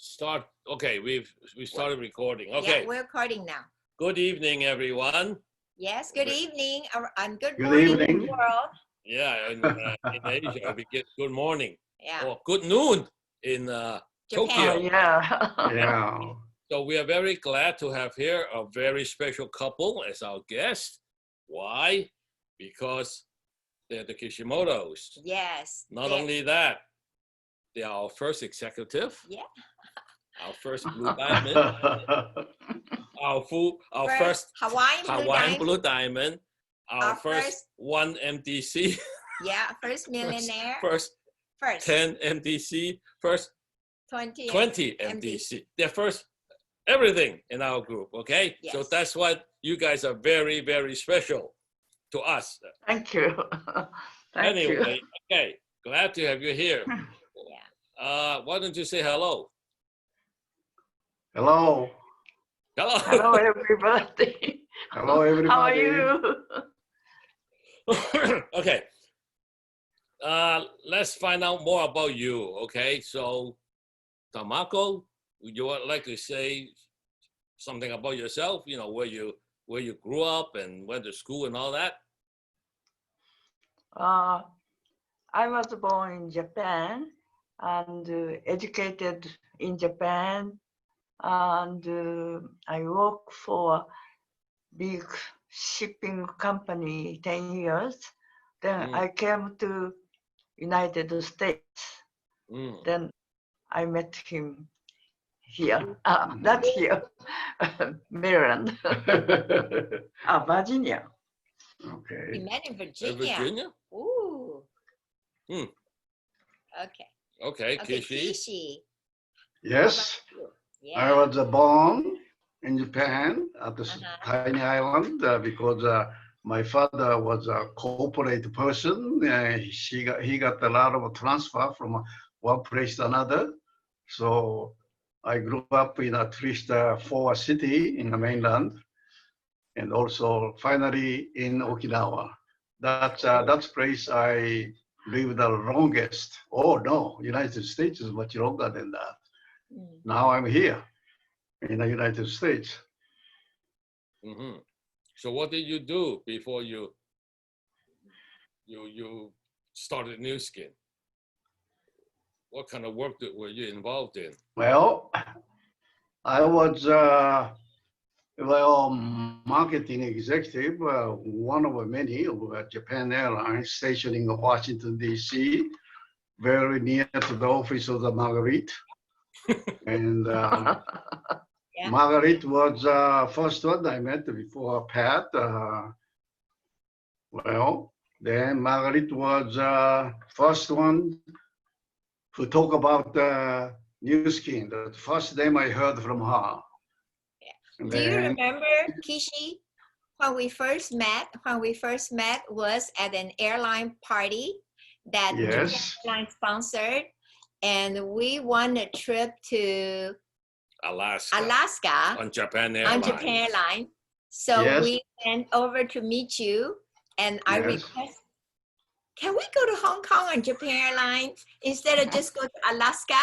start. Okay, we started recording. Okay. Yeah, we're recording now. Good evening, everyone. Yes, good evening and good Good morning evening. in the world. Yeah, in Asia, we get good morning Yeah, or good noon in Tokyo. Japan. yeah. Yeah. So we are very glad to have here a very special couple as our guest. Why? Because they're the Kishimotos. Yes. Not yeah. only that, they are our first executive. Yeah. Our first Blue Diamond. Our first Hawaiian Blue Diamond. Our first one MDC. Yeah, first millionaire. First First 10 MDC. First 20 MDC. They're first everything in our group, okay? Yes. So that's what you guys are very, very special to us. Thank you. Thank Anyway, you. okay, glad to have you here. Yeah. Why don't you say hello? Hello. Hello. Hello, everybody. Hello, everybody. How are you? Okay. Let's find out more about you, okay? So, Tamako, would you like to say something about yourself? You know, where you grew up and went to school and all that? I was born in Japan and educated in Japan, and I worked for a big shipping company 10 years. Then I came to United States. Then I met him here, not here, Maryland, Virginia. Okay. We met in Virginia. Virginia? Ooh. Hmm. Okay. Okay, Okay, Kishi. Kishi. Yes, Yeah. I was born in Japan at the tiny island because my father was a corporate person. He got a lot of transfer from one place to another. So I grew up in at least 4 cities in the mainland, and also finally in Okinawa. That's place I lived the longest. Oh no, United States is much longer than that. Now I'm here in the United States. Mm-hmm. So what did you do before you started New Skin? What kind of work were you involved in? Well, I was marketing executive, one of many of Japan Airlines stationing in Washington, D.C., very near to the office of the Marguerite. And Marguerite was first one I met before Pat. Then Marguerite was first one who talk about New Skin. The first name I heard from her. Do you remember, Kishi, when we first met? When we first met was at an airline party that Japan Airlines sponsored, and we won a trip to Alaska on Japan Airlines. So we went over to meet you, and I requested, can we go to Hong Kong on Japan Airlines instead of just go to Alaska?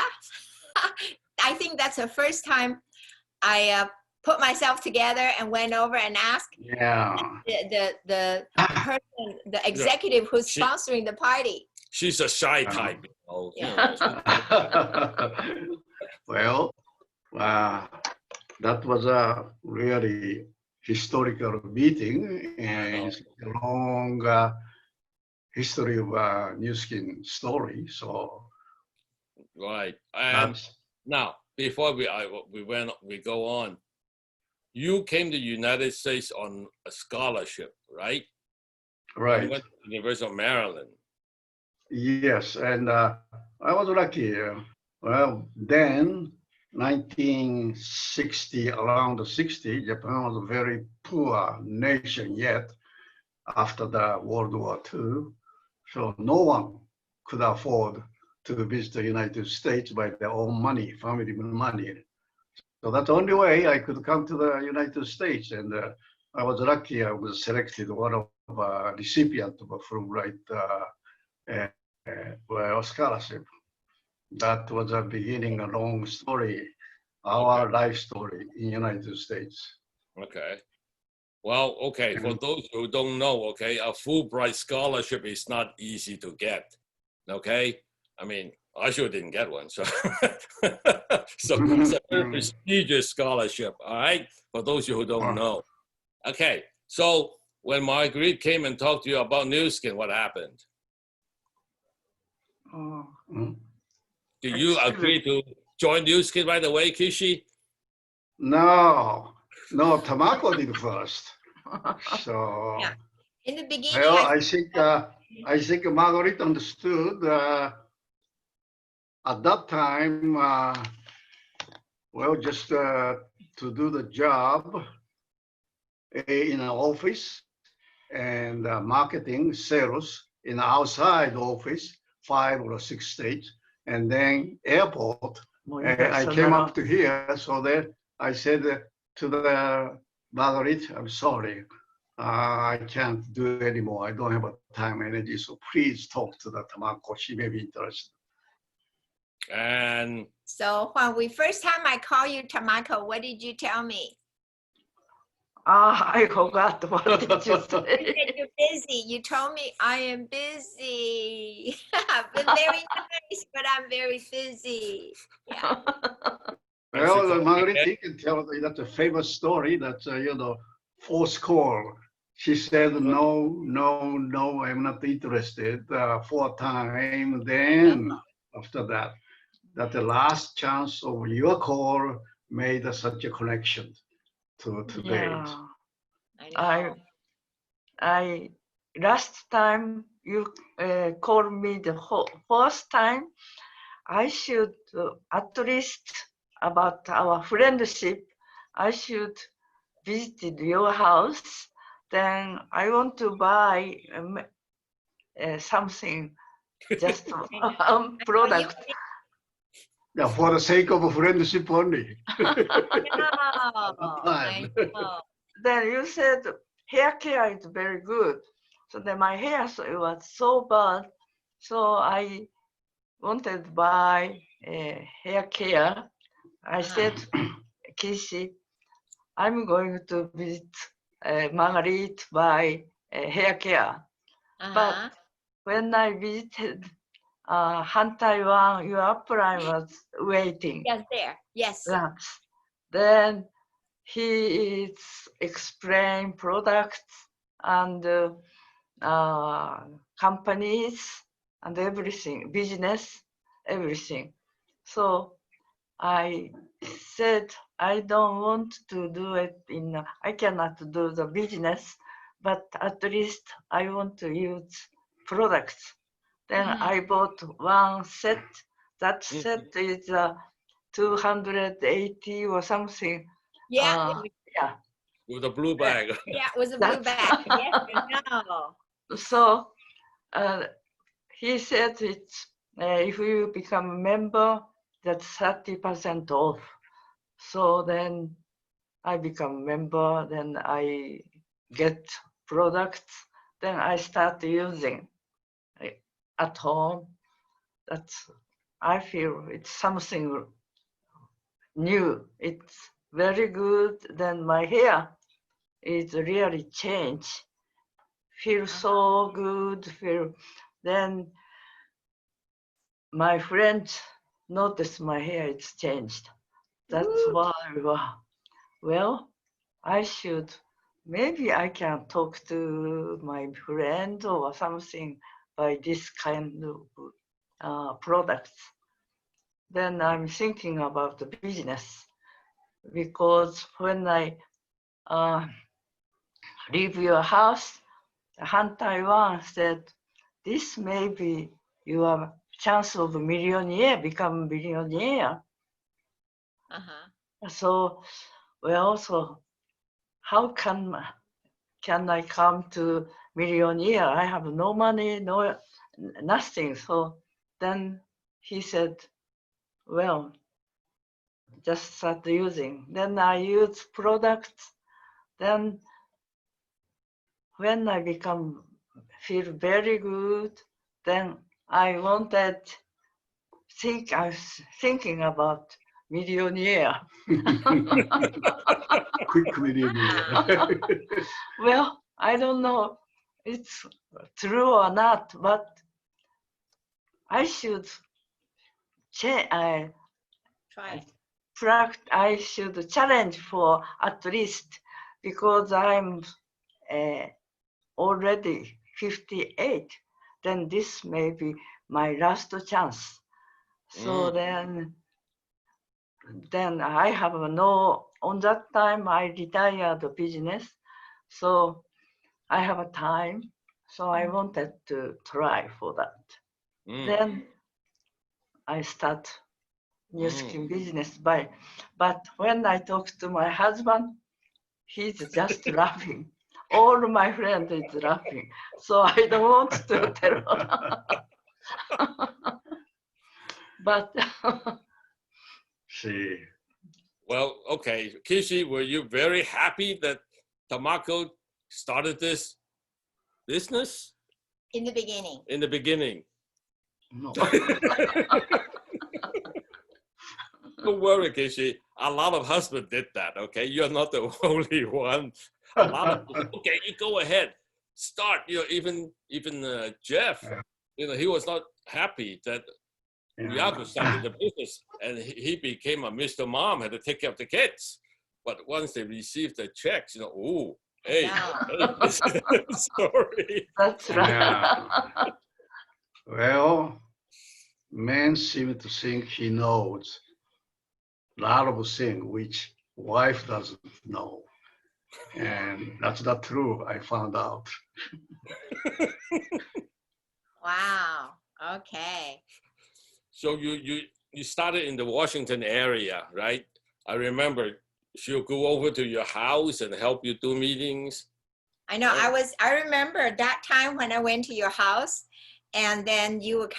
I think that's the first time I put myself together and went over and asked the person, the executive who's sponsoring the party. She's a shy type. Well, that was a really historical meeting, and it's a long history of New Skin story. So, right. And now, before we go on, you came to the United States on a scholarship, right? Right. You went to the University of Maryland. Yes, and I was lucky. Well, then, 1960, around 60, Japan was a very poor nation yet after the World War II. So no one could afford to visit the United States by their own money, family money. So that's the only way I could come to the United States. And I was lucky. I was selected one of recipient of a Fulbright scholarship. That was a beginning, a long story, our life story in United States. Okay. Well, okay. For those who don't know, okay, a Fulbright scholarship is not easy to get. Okay. I mean, I sure didn't get one. So, so it's a very prestigious scholarship. All right. For those who don't know. Okay. So when Marguerite came and talked to you about New Skin, what happened? Did you agree to join New Skin right away, Kishi? No, Tamako did first. So, Yeah. In the beginning, well, I think Marguerite understood at that time, well, just to do the job in an office and marketing, sales in outside office, 5 or 6 states, and then airport. I came up to here, so that I said to the Marguerite, I'm sorry, I can't do it anymore. I don't have time, energy, so please talk to the Tamako. She may be interested. And so when we first time I call you Tamako, what did you tell me? I forgot what did you You say. said you're busy. You told me I am busy. I've been very nice, but I'm very busy. Yeah. Well, Marguerite can tell that's a famous story that, fourth call. She said, no, I'm not interested. 4 times, then after that the last chance of your call made such a connection to today. I know. I last time you called me the first time, I should at least about our friendship, I should visit your house. Then I want to buy something, just product. Yeah, for the sake of a friendship only. I know. Then you said hair care is very good. So then my hair was so bad. So I wanted to buy hair care. I said, Kishi, I'm going to visit Marguerite buy hair care. But when I visited Han Taiwan, your upline was waiting. Yes, there. Yes. Then he is explain products and companies and everything, business, everything. So I said, I don't want to do it I cannot do the business, but at least I want to use products. Then I bought one set. That set is 280 or something. Yeah. Yeah. with a blue bag. Yeah, it was a blue bag. Yes, I know. So he said it's if you become a member, that's 30% off. So then I become a member, then I get products, then I start using at home. That's I feel it's something new. It's very good. Then my hair is really changed. Feel so good. Then my friends notice my hair is changed. That's why, well, I should, maybe I can talk to my friend or something by this kind of products. Then I'm thinking about the business because when I leave your house, Han Taiwan said, this may be your chance of a millionaire, become a billionaire. So, well, so how can I come to millionaire? I have no money, no nothing. So then he said, well, just start using. Then I use products. Then when I feel very good, then I wanted I was thinking about millionaire. Quick millionaire. Well, I don't know it's true or not, but I should Try. I should challenge for at least because I'm already 58. Then this may be my last chance. So then I have on that time I retired the business. So I have a time. So I wanted to try for that. Then I start new skin business but when I talk to my husband, he's just laughing. All my friends is laughing. So I don't want to tell. But See. Well, okay. Kishi, were you very happy that Tamako started this business? In the beginning. In the beginning. No. Don't worry, Kishi. A lot of husbands did that, okay? You're not the only one. A lot of okay, you go ahead. Start. You know, even Jeff, you know, he was not happy that Yaku started the business and he became a Mr. Mom, had to take care of the kids. But once they received the checks, you know, ooh, hey, this is the story. that's right. Yeah. Well, men seem to think he knows a lot of things which wife doesn't know. And that's not true, I found out. Wow. Okay. So you started in the Washington area, right? I remember she'll go over to your house and help you do meetings. I know. I remember that time when I went to your house, and then you were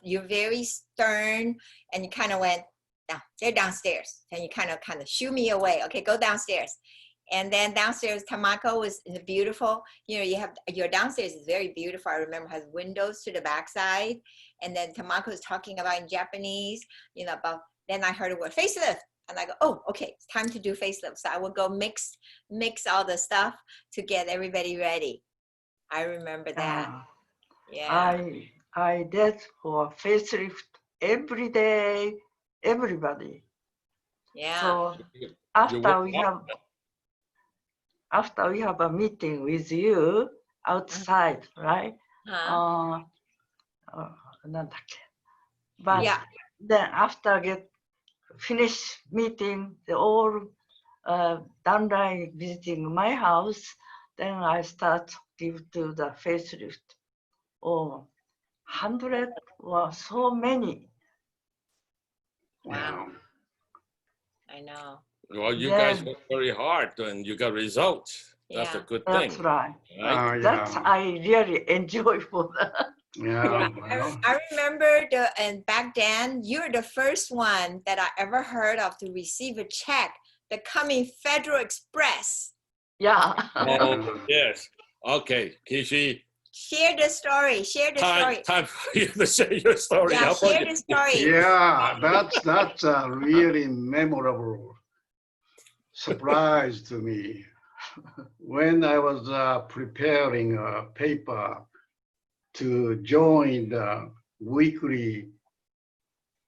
you're very stern, and you kind of went, "Down, they're downstairs," and you kind of shoo me away. Okay, go downstairs. And then downstairs, Tamako was beautiful. You know, you have your downstairs is very beautiful. I remember has windows to the backside, and then Tamako was talking about in Japanese. You know, about then I heard a word facelift. And I go, oh, okay, it's time to do facelift. So I would go mix all the stuff to get everybody ready. I remember that. Yeah. I did for facelift every day, everybody. Yeah. So after we have a meeting with you outside, right? But yeah. then after finish meeting, they all downline visiting my house, then I start give to the facelift. Oh, 100 or so many. Wow. I know. Well, you guys worked very hard and you got results. That's a good thing. That's right. Right? That's I really enjoy for that. Yeah. I remember and back then you're the first one that I ever heard of to receive a check that come in Federal Express. Yeah. Oh, yes. Okay, Kishi. Share the story. Share the story. Time for you to share your story. Yeah, share the story. Yeah, that's a really memorable surprise to me. When I was preparing a paper to join the weekly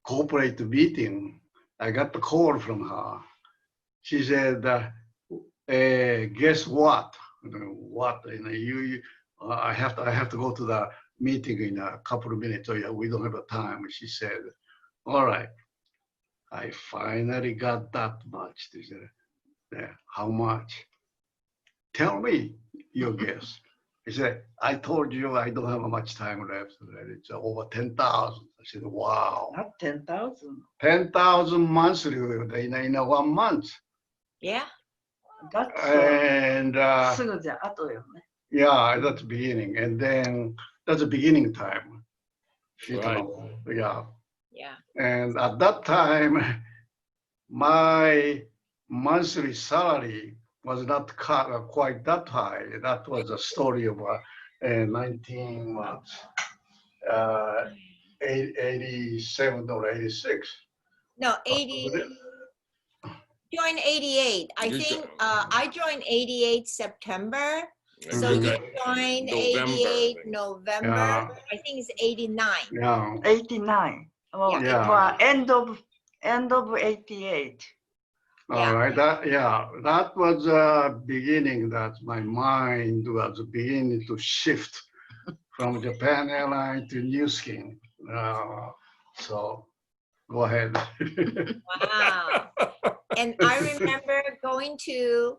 corporate meeting, I got the call from her. She said, guess what? What? I have to go to the meeting in a couple of minutes. Oh yeah, we don't have the time. She said, all right. I finally got that much. She said, yeah, how much? Tell me your guess. He said, I told you I don't have much time left. It's over 10,000. I said, wow. Not 10,000. 10,000 monthly in 1 month. Yeah. That's And yeah, すぐじゃ後よね。 that's the beginning. And then that's the beginning time. Right. Yeah. Yeah. And at that time, my monthly salary was not quite that high. That was a story of 87 or 86. No, 80. Joined 88. I You think jo- I joined 88 September. And So you you got joined November, 88 I think. November. Yeah. I think it's 89. Yeah. 89. Oh, Yeah. Yeah. well, end of 88. Yeah. All right. That was beginning that my mind was beginning to shift from Japan Airlines to New Skin. So go ahead. Wow. And I remember going to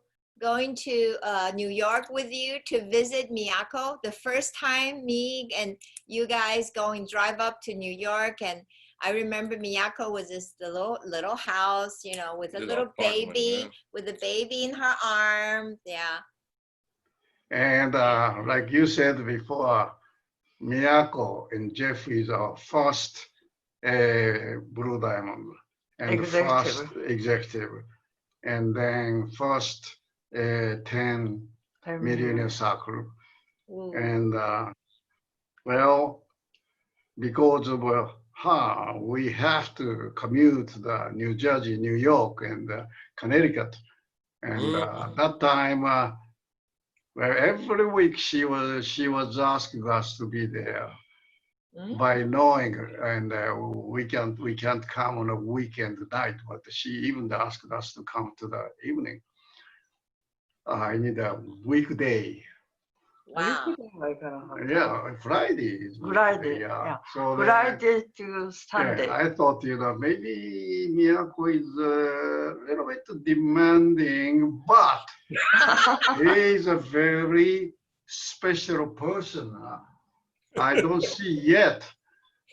New York with you to visit Miyako. The first time me and you guys drive up to New York, and I remember Miyako was this little house, you know, with a Little little apartment, baby, yeah. with a baby in her arms. Yeah. And like you said before, Miyako and Jeff is our first Blue Diamond and the first executive, and then first 10 millionaire circle. Ooh. And well, because of her, we have to commute to the New Jersey, New York, and Connecticut. And at that time, well, every week she was asking us to be there by knowing, and we can't come on a weekend night, but she even asked us to come to the evening. I need a weekday. Wow. Yeah, Friday is Friday, weekday, yeah. So Friday to Sunday. I thought, maybe Miyako is a little bit demanding, but he is a very special person. I don't see yet.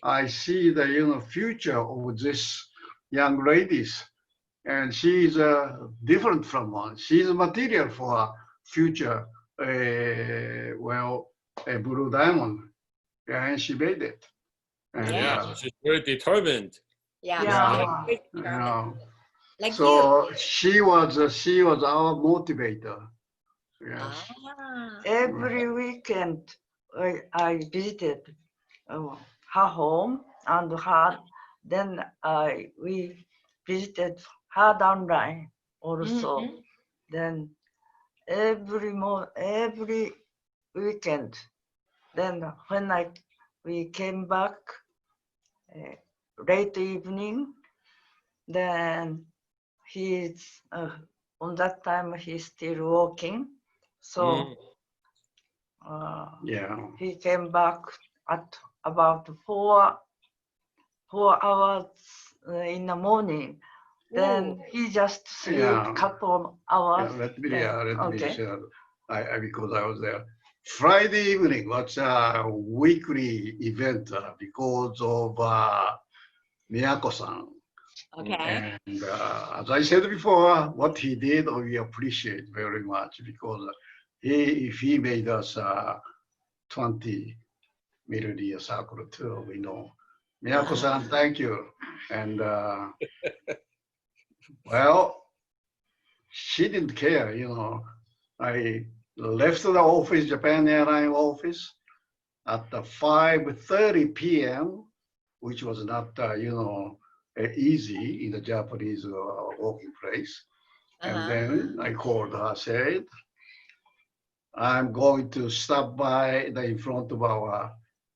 I see the future of this young ladies, and she is different from one. She is material for future. A Blue Diamond, and she made it. And, Yeah, she's very determined. Yeah. Yeah. Like so she was our motivator. Yes. Ah. Every weekend, I visited her home and then we visited her downline also. Then every weekend. Then when we came back late evening, then he's on that time he's still working, so he came back at about 4 hours in the morning. Then he just sleep couple of hours. Let me share. Because I was there. Friday evening was a weekly event because of Miyako-san. Okay. And as I said before, what he did, we appreciate very much because if he made us 20 millionaire circle too, we know. Miyako-san, thank you. And well, she didn't care, I left the office, Japan Airlines office, at 5:30 p.m., which was not, easy in the Japanese working place. And then I called her, said, I'm going to stop by in front of our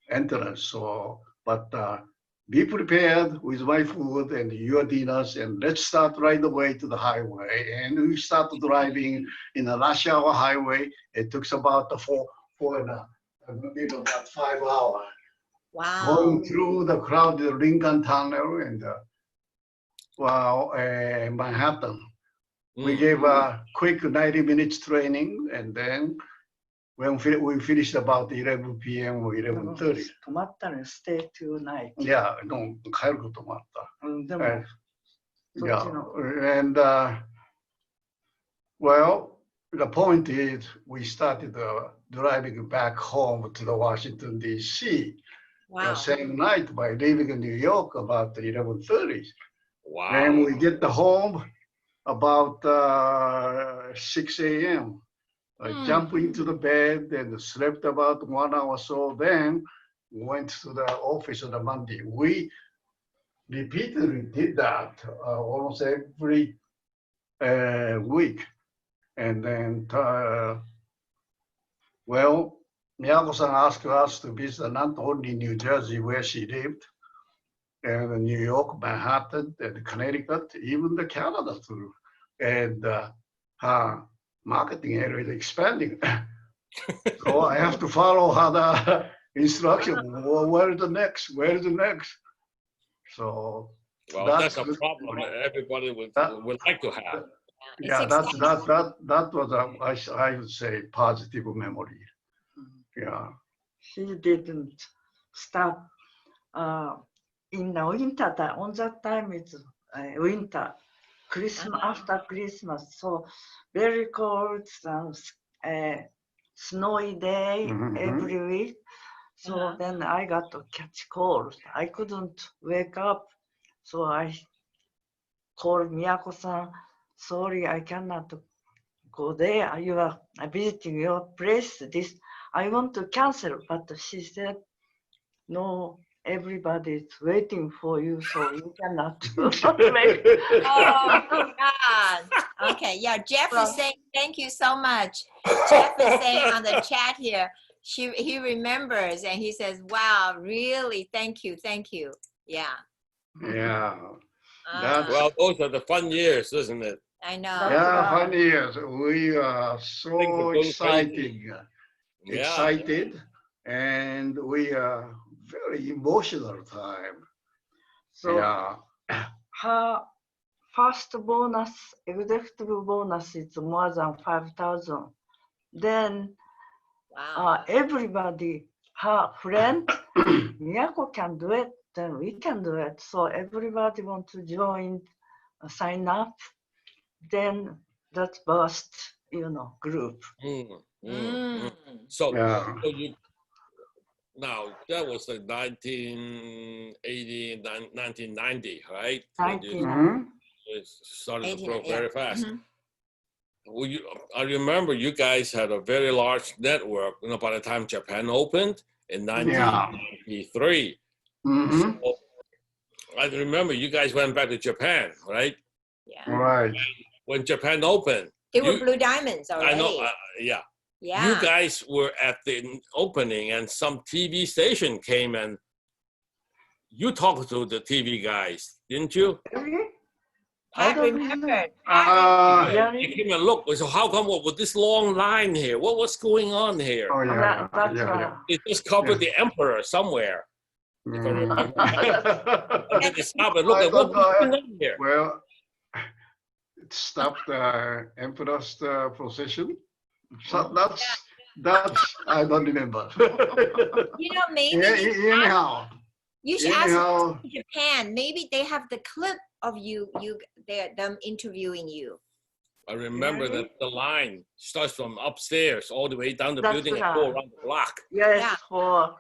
entrance. But be prepared with my food and your dinners, and let's start right away to the highway. And we started driving in a rush hour highway. It took about 5 hours. Wow. Going through the crowded Lincoln Tunnel and Manhattan. We gave a quick 90 minutes training, and then when we finished about 11 p.m. or 11:30. 泊まったのよ stay tonight. Yeah, no, 帰ることもあった。でも、そっちの。And well, the point is, we started driving back home to the Washington, D.C. Wow. The same night by leaving in New York about 11:30. Wow. Then we get home about 6 a.m. I jump into the bed and slept about 1 hour or so. Then went to the office on the Monday. We repeatedly did that almost every week. And then, well, Miyako-san asked us to visit not only New Jersey, where she lived, and New York, Manhattan, and Connecticut, even the Canada too. And her marketing area is expanding. So I have to follow her instruction. Where's the next? Where's the next? So Well, that's a problem that everybody would like to have. Yeah, that was I would say positive memory. Yeah. He didn't stop in the winter time. On that time it's winter, Christmas after Christmas, so very cold and snowy day every week. So then I got to catch cold. I couldn't wake up, so I called Miyako-san. Sorry, I cannot go there. You are visiting your place. This I want to cancel, but she said, no, everybody's waiting for you, so you cannot make. Oh my God. Okay, yeah, Jeff is saying thank you so much. Jeff is saying on the chat here, he remembers and he says, wow, really, thank you. Yeah. Yeah. Well, those are the fun years, isn't it? I know. Yeah, fun years. We are so excited, and we are very emotional time. So yeah. Her first bonus, executive bonus, is more than 5,000. Then everybody, her friend, Miyako can do it, then we can do it. So everybody want to join, sign up. Then that burst, group. So you, now that was like 1980, 1990, right? 1990. It started to grow very fast. Well, I remember you guys had a very large network, by the time Japan opened in 1993. So I remember you guys went back to Japan, right? Yeah. Right. When Japan opened. They were Blue Diamonds already. I know, yeah. You guys were at the opening and some TV station came and you talked to the TV guys, didn't you? I remembered. You came and looked. So how come with this long line here? What's going on here? Oh, yeah. It just covered the emperor somewhere. If I remember. And then they stopped and looked at what's going on here. Well, it stopped the emperor's procession. So that's I don't remember. Maybe anyhow. You should ask Japan. Maybe they have the clip of them interviewing you. I remember that the line starts from upstairs all the way down the building and go around the block. Yes, for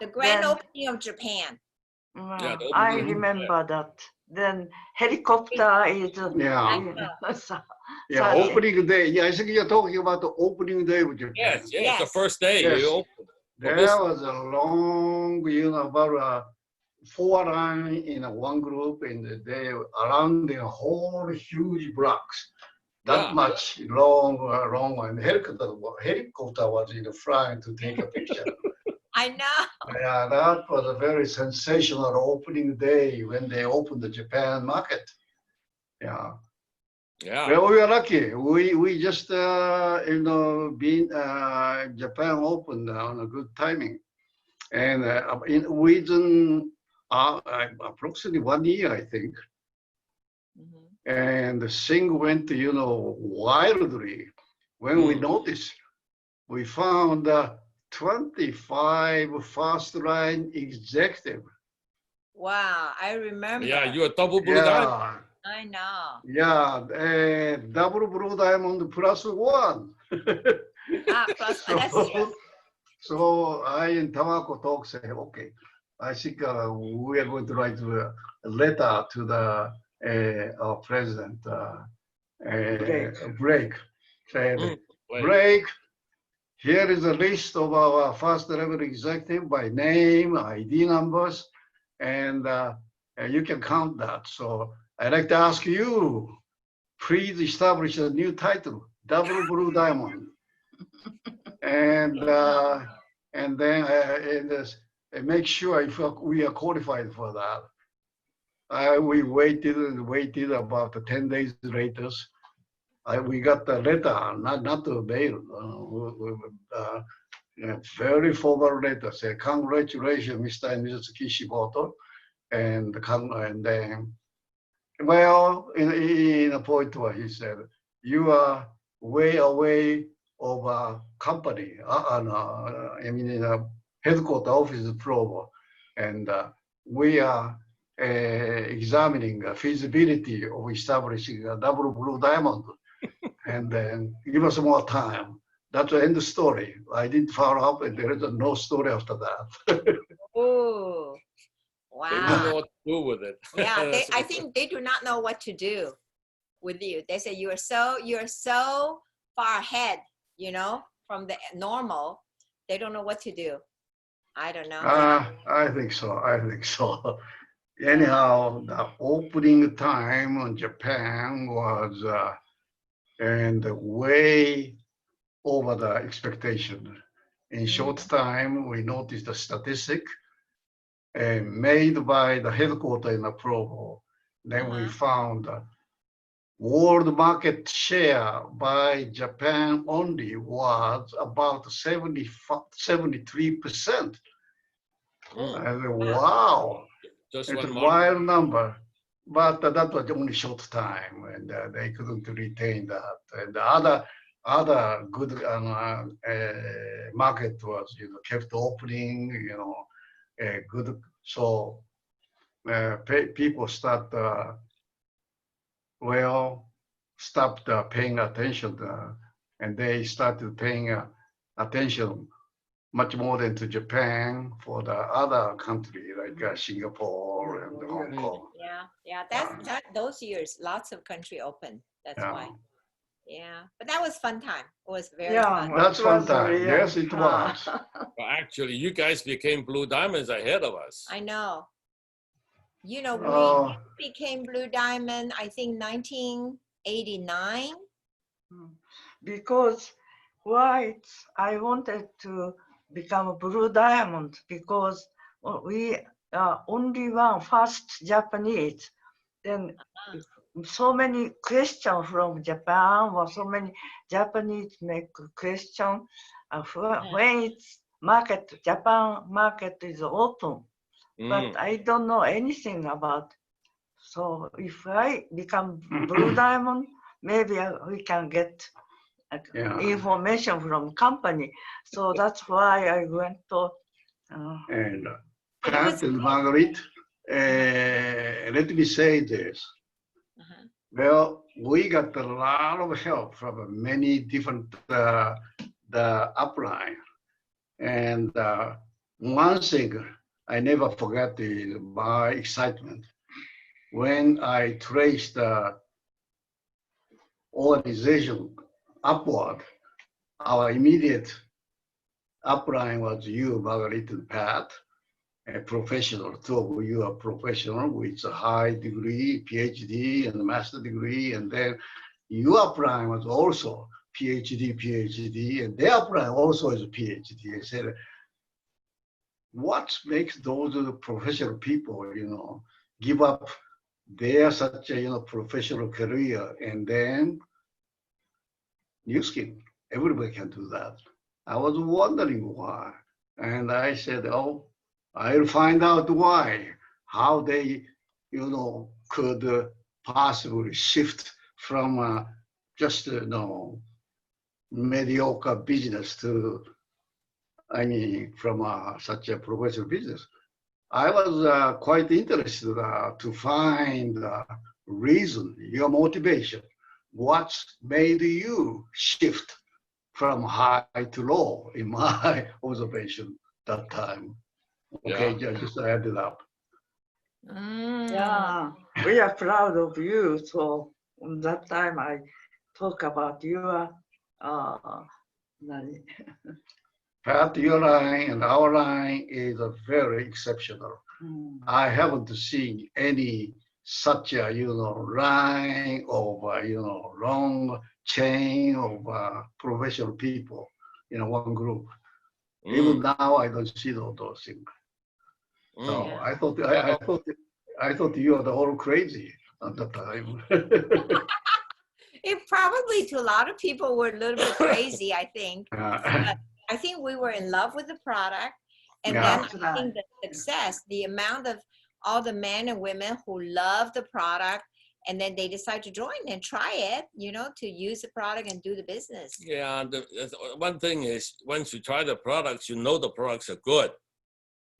the grand opening of Japan. I remember that. Then helicopter is opening day. Yeah, I think you're talking about the opening day of Japan. Yes. The first day. Yes. You opened. There was a long, about 4 lines in one group, and they around the whole huge blocks. That much long, and helicopter was in the front to take a picture. I know. Yeah, that was a very sensational opening day when they opened the Japan market. Yeah. Well, we were lucky. We just been Japan opened on a good timing, and within approximately 1 year, I think. And the thing went, wildly. When we noticed, we found 25 first line executive. Wow, I remember. Yeah, you're a double blue diamond. I know. Yeah, double blue diamond +1. So I and Tamako talk, say, okay, I think we are going to write a letter to the our president, Break. Said, Break, Here is a list of our first level executive by name, ID numbers, and you can count that. So I'd like to ask you, please establish a new title, Double Blue Diamond. And then and make sure if we are qualified for that. We waited and waited about 10 days later. We got the letter, not the mail, very formal letter, say, congratulations, Mr. and Mrs. Kishi. And then, well, in a point where he said, you are way away of a company, I mean, in a headquarter office provo, and we are examining the feasibility of establishing a double blue diamond, and then give us more time. That's the end of the story. I didn't follow up, and there is no story after that. Oh, They didn't know wow. what to do with it. Yeah, That's I what- think they do not know what to do with you. They say you're so far ahead, you know, from the normal. They don't know what to do. I don't know. I think so. I think so. Anyhow, the opening time in Japan was and way over the expectation. In short time, we noticed the statistic made by the headquarters in Provo. Then we found world market share by Japan only was about 73%. Mm, I said, wow, just it's one a market. wild number. But that was only short time, and they couldn't retain that. And the other good market was, kept opening, good. So people start stopped paying attention, and they started paying attention much more than to Japan for the other country like Singapore and Hong Kong. Yeah. That's those years. Lots of country open. That's Yeah. why. Yeah, but that was fun time. It was very Yeah, fun. That's it fun was time. real. Yes, it was. Well, actually, you guys became Blue Diamonds ahead of us. I know. You know, Oh. we became Blue Diamond, I think 1989. Because why I wanted to become a blue diamond, because we are only one first Japanese. Then so many questions from Japan, or so many Japanese make question when it's market, Japan market is open, but I don't know anything about. So if I become blue diamond, maybe we can get information from company. So that's why I went to. And Pat and Margaret, let me say this. Well, we got a lot of help from many different the upline. And one thing I never forget is my excitement when I traced the organization upward. Our immediate upline was you, Margaret and Pat, a professional. Two of you are professional with a high degree, PhD and master degree. And then your upline was also PhD, and their upline also is a PhD. I said, what makes those professional people, give up their such a, professional career and then new skin? Everybody can do that. I was wondering why. And I said, oh, I'll find out why, how they, could possibly shift from just, mediocre business to, from such a professional business. I was quite interested to find the reason, your motivation. What made you shift from high to low, in my observation that time? Okay, just add it up. Yeah, we are proud of you. So that time I talk about your 何 Pat, your line and our line is a very exceptional. I haven't seen any such a, line of, long chain of professional people in one group. Even now, I don't see those things. So Mm. I thought you were all crazy at the time. It probably to a lot of people were a little bit crazy, I think. Uh, I think we were in love with the product. And Yeah. then I think the success, the amount of all the men and women who love the product, and then they decide to join and try it, to use the product and do the business. Yeah, one thing is once you try the products, the products are good.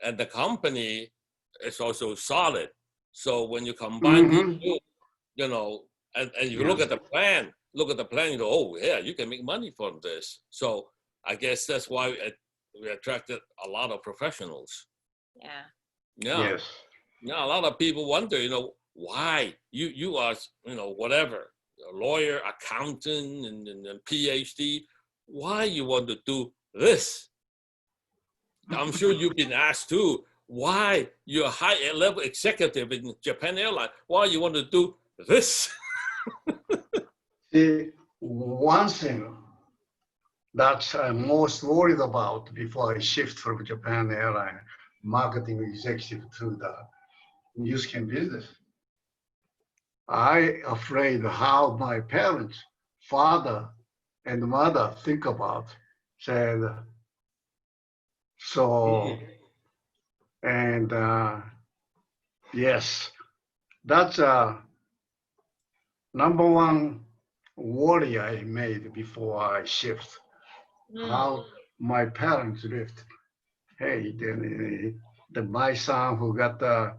And the company is also solid. So when you combine these two, and you look at the plan, you go, oh, yeah, you can make money from this. So I guess that's why we attracted a lot of professionals. Yeah. Yeah. Yes. Yeah, a lot of people wonder, why you are, whatever, a lawyer, accountant, and PhD, why you want to do this? I'm sure you've been asked too, why you're a high-level executive in Japan Airlines, why you want to do this? See, one thing that I'm most worried about before I shift from Japan Airlines marketing executive to the new skin business, I afraid how my parents, father and mother think about, said, so, and yes, that's number one worry I made before I shift. How my parents lived. Hey, then my son who got the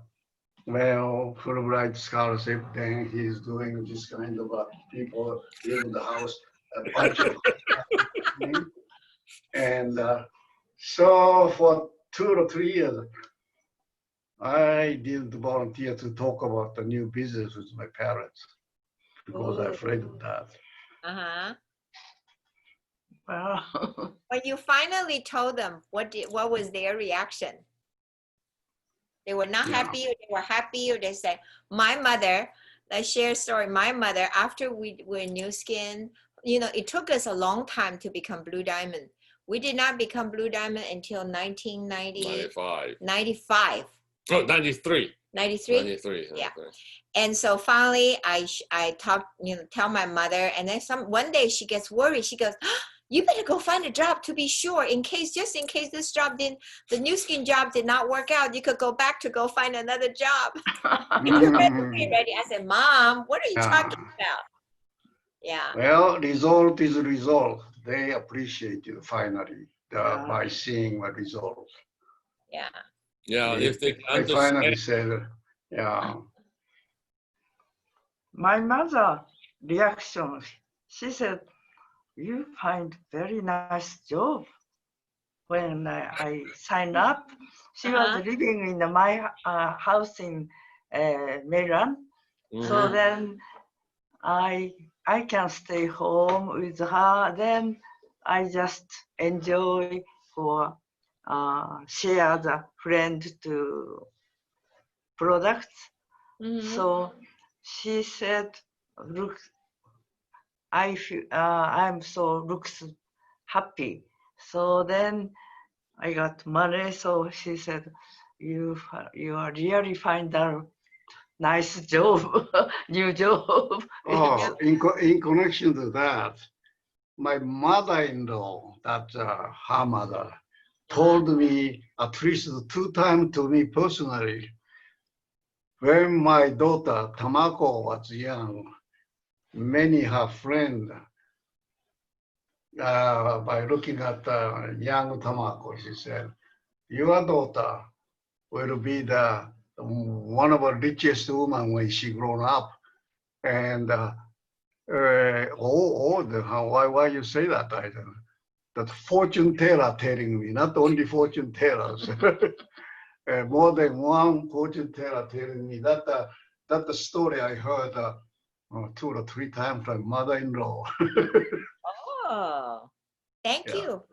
Fulbright scholarship, then he's doing this kind of people live in the house, a bunch of and so for 2 or 3 years, I didn't volunteer to talk about the new business with my parents because I'm afraid of that. Uh-huh. Wow. When you finally told them, what was their reaction? They were not happy, or they were happy, or they said, my mother, let's share a story. My mother, after we were New Skin, it took us a long time to become Blue Diamond. We did not become Blue Diamond until 1995. 95. Oh, 93. 93? 93. Yeah. And so finally, I talked, tell my mother, and then one day she gets worried. She goes, you better go find a job to be sure, just in case this job the New Skin job did not work out, you could go back to go find another job. You're ready. I said, Mom, what are you talking about? Yeah. Well, result is result. They appreciate you finally by seeing the result. Yeah. Yeah, if they I finally said, yeah. My mother reaction, she said, you find very nice job. When I signed up, she was living in my house in Maryland. So then I can stay home with her. Then I just enjoy for share the friend to products. So she said, look, I feel I'm so looks happy. So then I got money. So she said, you are really find a nice job, new job. Oh, in connection to that, my mother-in-law, that her mother, told me at least 2 times to me personally, when my daughter Tamako was young, many her friends, by looking at young Tamako, she said, your daughter will be the one of the richest women when she grown up. And why you say that? I don't know. That fortune teller telling me, not only fortune tellers, more than one fortune teller telling me that the story I heard 2 or 3 times from mother-in-law. Oh, Thank Yeah. you.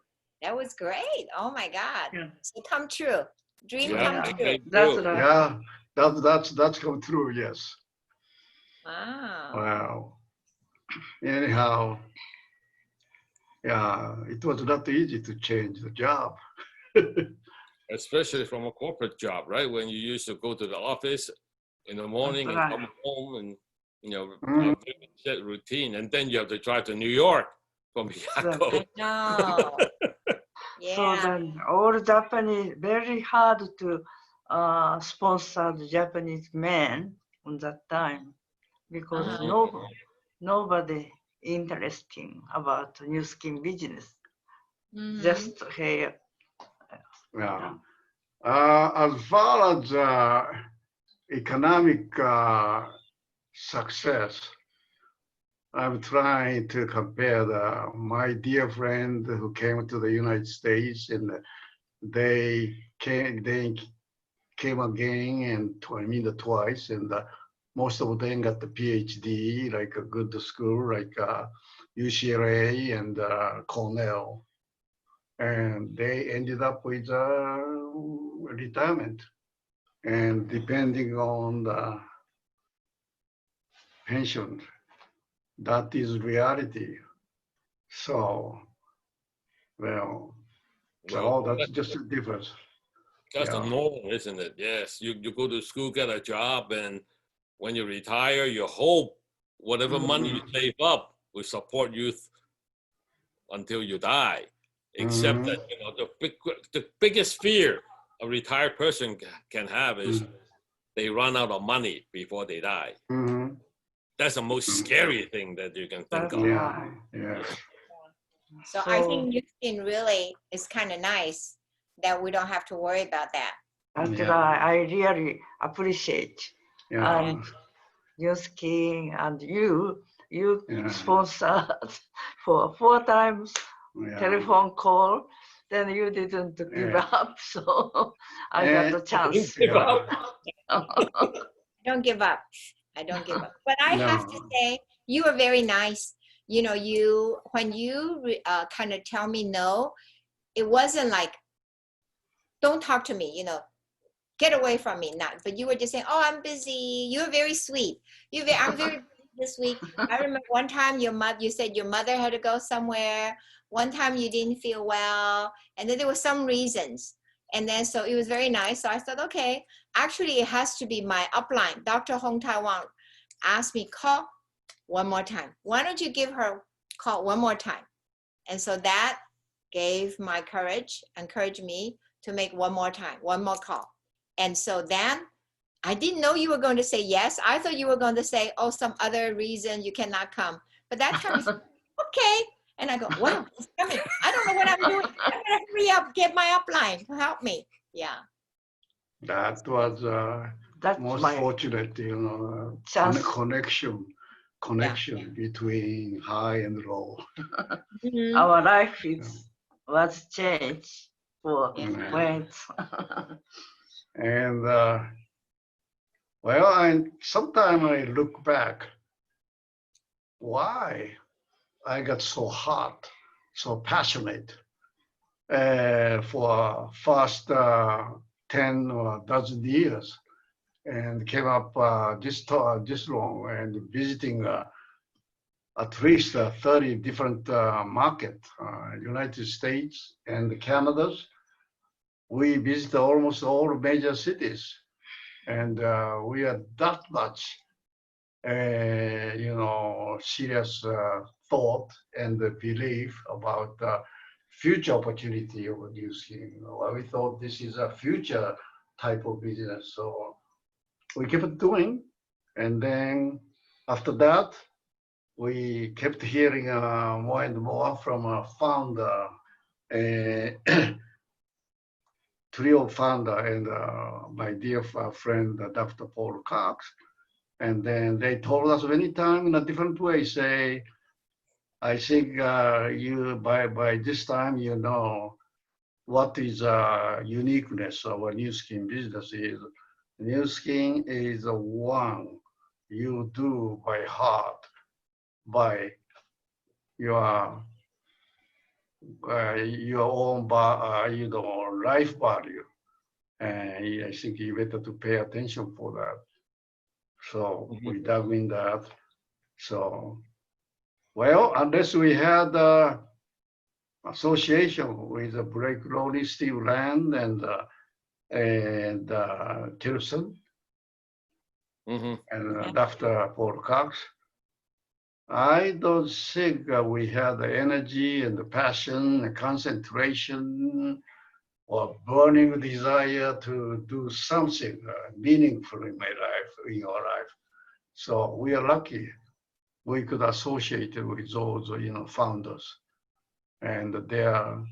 That was great. Oh my God. Yeah. So come true. Dream Yeah, come Yeah. true. okay, That's true. right. Yeah, that's come true. Yes. Wow. Wow. Anyhow, yeah, it was not easy to change the job. Especially from a corporate job, right? When you used to go to the office in the morning and right. come home and, you know, Mhm. a very set routine. And then you have to drive to New York from Miyako. I know. So Yeah. then all Japanese, very hard to sponsor the Japanese men on that time because Uh-huh. nobody interesting about new skin business. Mhm. Just hair. Yeah. As far as economic success, I'm trying to compare my dear friend who came to the United States, and they came again, and twice, and most of them got the PhD, like a good school, like UCLA and Cornell, and they ended up with retirement, and depending on the pension, that is reality. So, well, Well, so that's just a difference. that's the Yeah. norm, isn't it? Yes. You go to school, get a job, and when you retire, you hope whatever money you Mhm. save up will support you until you die. Except that, Mhm. you know, the biggest fear a retired person can have is they run out of money before they die. Mhm. That's the most Mhm. scary thing that you can think That's of. Yeah. right. Yes. So I think New Skin really is kind of nice that we don't have to worry about that. that's Yeah. right. I really appreciate Yeah. New Skin and you Yeah. sponsored for 4 times Yeah. telephone call. Then you didn't give Yeah. up, so I got the chance. Give Yeah. up. I don't give up. I don't give up. But I have to No. say, you were very nice. You know, you when you kind of tell me no, it wasn't like, don't talk to me, you know, get away from me. Not, but you were just saying, oh, I'm busy. You're very sweet. I'm very busy this week. I remember one time you said your mother had to go somewhere. One time you didn't feel well, and then there were some reasons. And then so it was very nice. So I thought, okay, actually it has to be my upline. Dr. Hong Taiwan asked me, call one more time. Why don't you give her call one more time? And so that gave my encouraged me to make one more time, one more call. And so then I didn't know you were going to say yes. I thought you were going to say, oh, some other reason you cannot come. But that time, okay. And I go, wow, it's coming. I don't know what I'm doing. I better hurry up, get my upline to help me. Yeah. That was That's most my fortunate, chance. connection between high and low. Mhm. Our life was changed for Yeah. friends. And well, and sometimes I look back, why I got so hot, so passionate for first 10 or dozen years, and came up this long and visiting at least 30 different markets, United States and Canada's. We visit almost all major cities, and we are that much, serious thought and belief about future opportunity of new scheme. We thought this is a future type of business, so we kept doing, and then after that, we kept hearing more and more from a founder, trio founder, and my dear friend, Dr. Paul Cox. And then they told us many times in a different way, say, I think you by this time you know what is uniqueness of a new skin business is. New skin is one you do by heart, by your your own, life value. And I think you better to pay attention for that. So we dug in that. So, well, unless we had association with Blake Roney, Steve Land, and Tilson, and after Paul Cox, I don't think we had the energy and the passion, the concentration, or burning desire to do something meaningful in my life, in your life. So we are lucky we could associate with those, founders. And their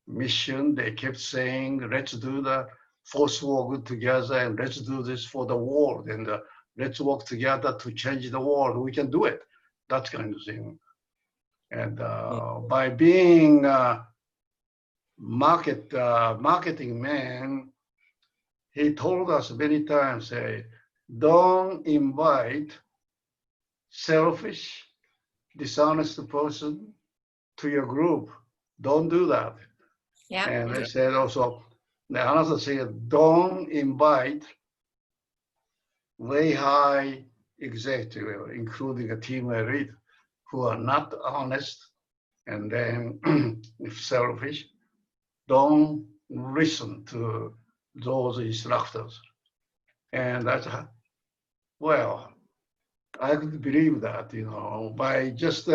mission, they kept saying, let's do the force work together and let's do this for the world. And let's work together to change the world. We can do it. That kind of thing. And by being marketing man, he told us many times, don't invite selfish, dishonest person to your group. Don't do that. Yeah. And I said also, another thing, don't invite way high executive, including a team elite, who are not honest and then if selfish. Don't listen to those instructors. And that's, well, I could believe that, by just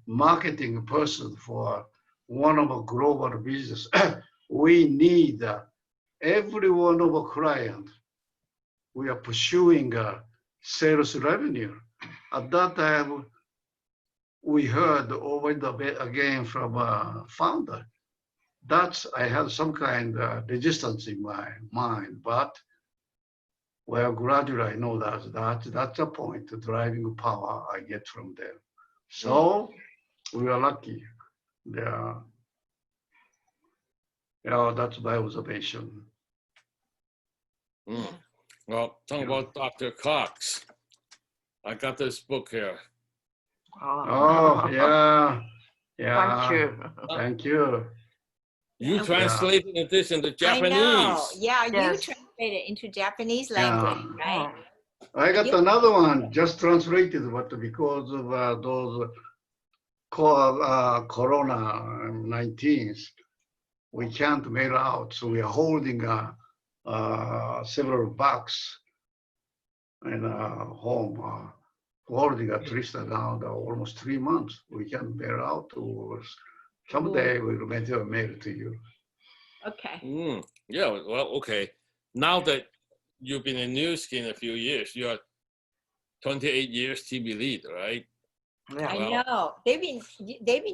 marketing a person for one of a global business, we need every one of a client. We are pursuing sales revenue. At that time, we heard over and again from a founder. I had some kind of resistance in my mind, but well, gradually I know that's a point, the driving power I get from them. So we are lucky. Yeah, that's my observation. Well, talking about Dr. Cox, I got this book here. Oh, yeah. Thank you. Thank you. You translated this into Japanese. I know. Yeah, Yes. you translated into Japanese language, right? I got another one just translated, but because of those Corona-19, we can't mail out. So we are holding several bucks in home, holding at least around almost 3 months. We can mail out to someday we'll mail it to you. Okay. Yeah, well, okay. Now that you've been in New Skin a few years, you're 28 years TV lead, right? Yeah. I know. They've been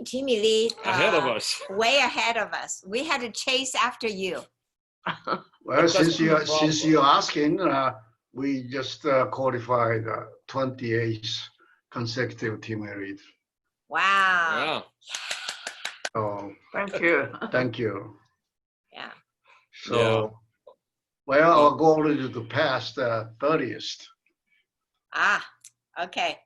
Jimmy Lee Ahead of us. way ahead of us. We had to chase after you. Well, since you're asking, we just qualified 28th consecutive team lead. Wow. Yeah. So Thank you. thank you. Yeah. So, well, our goal is to pass the 30th. Okay.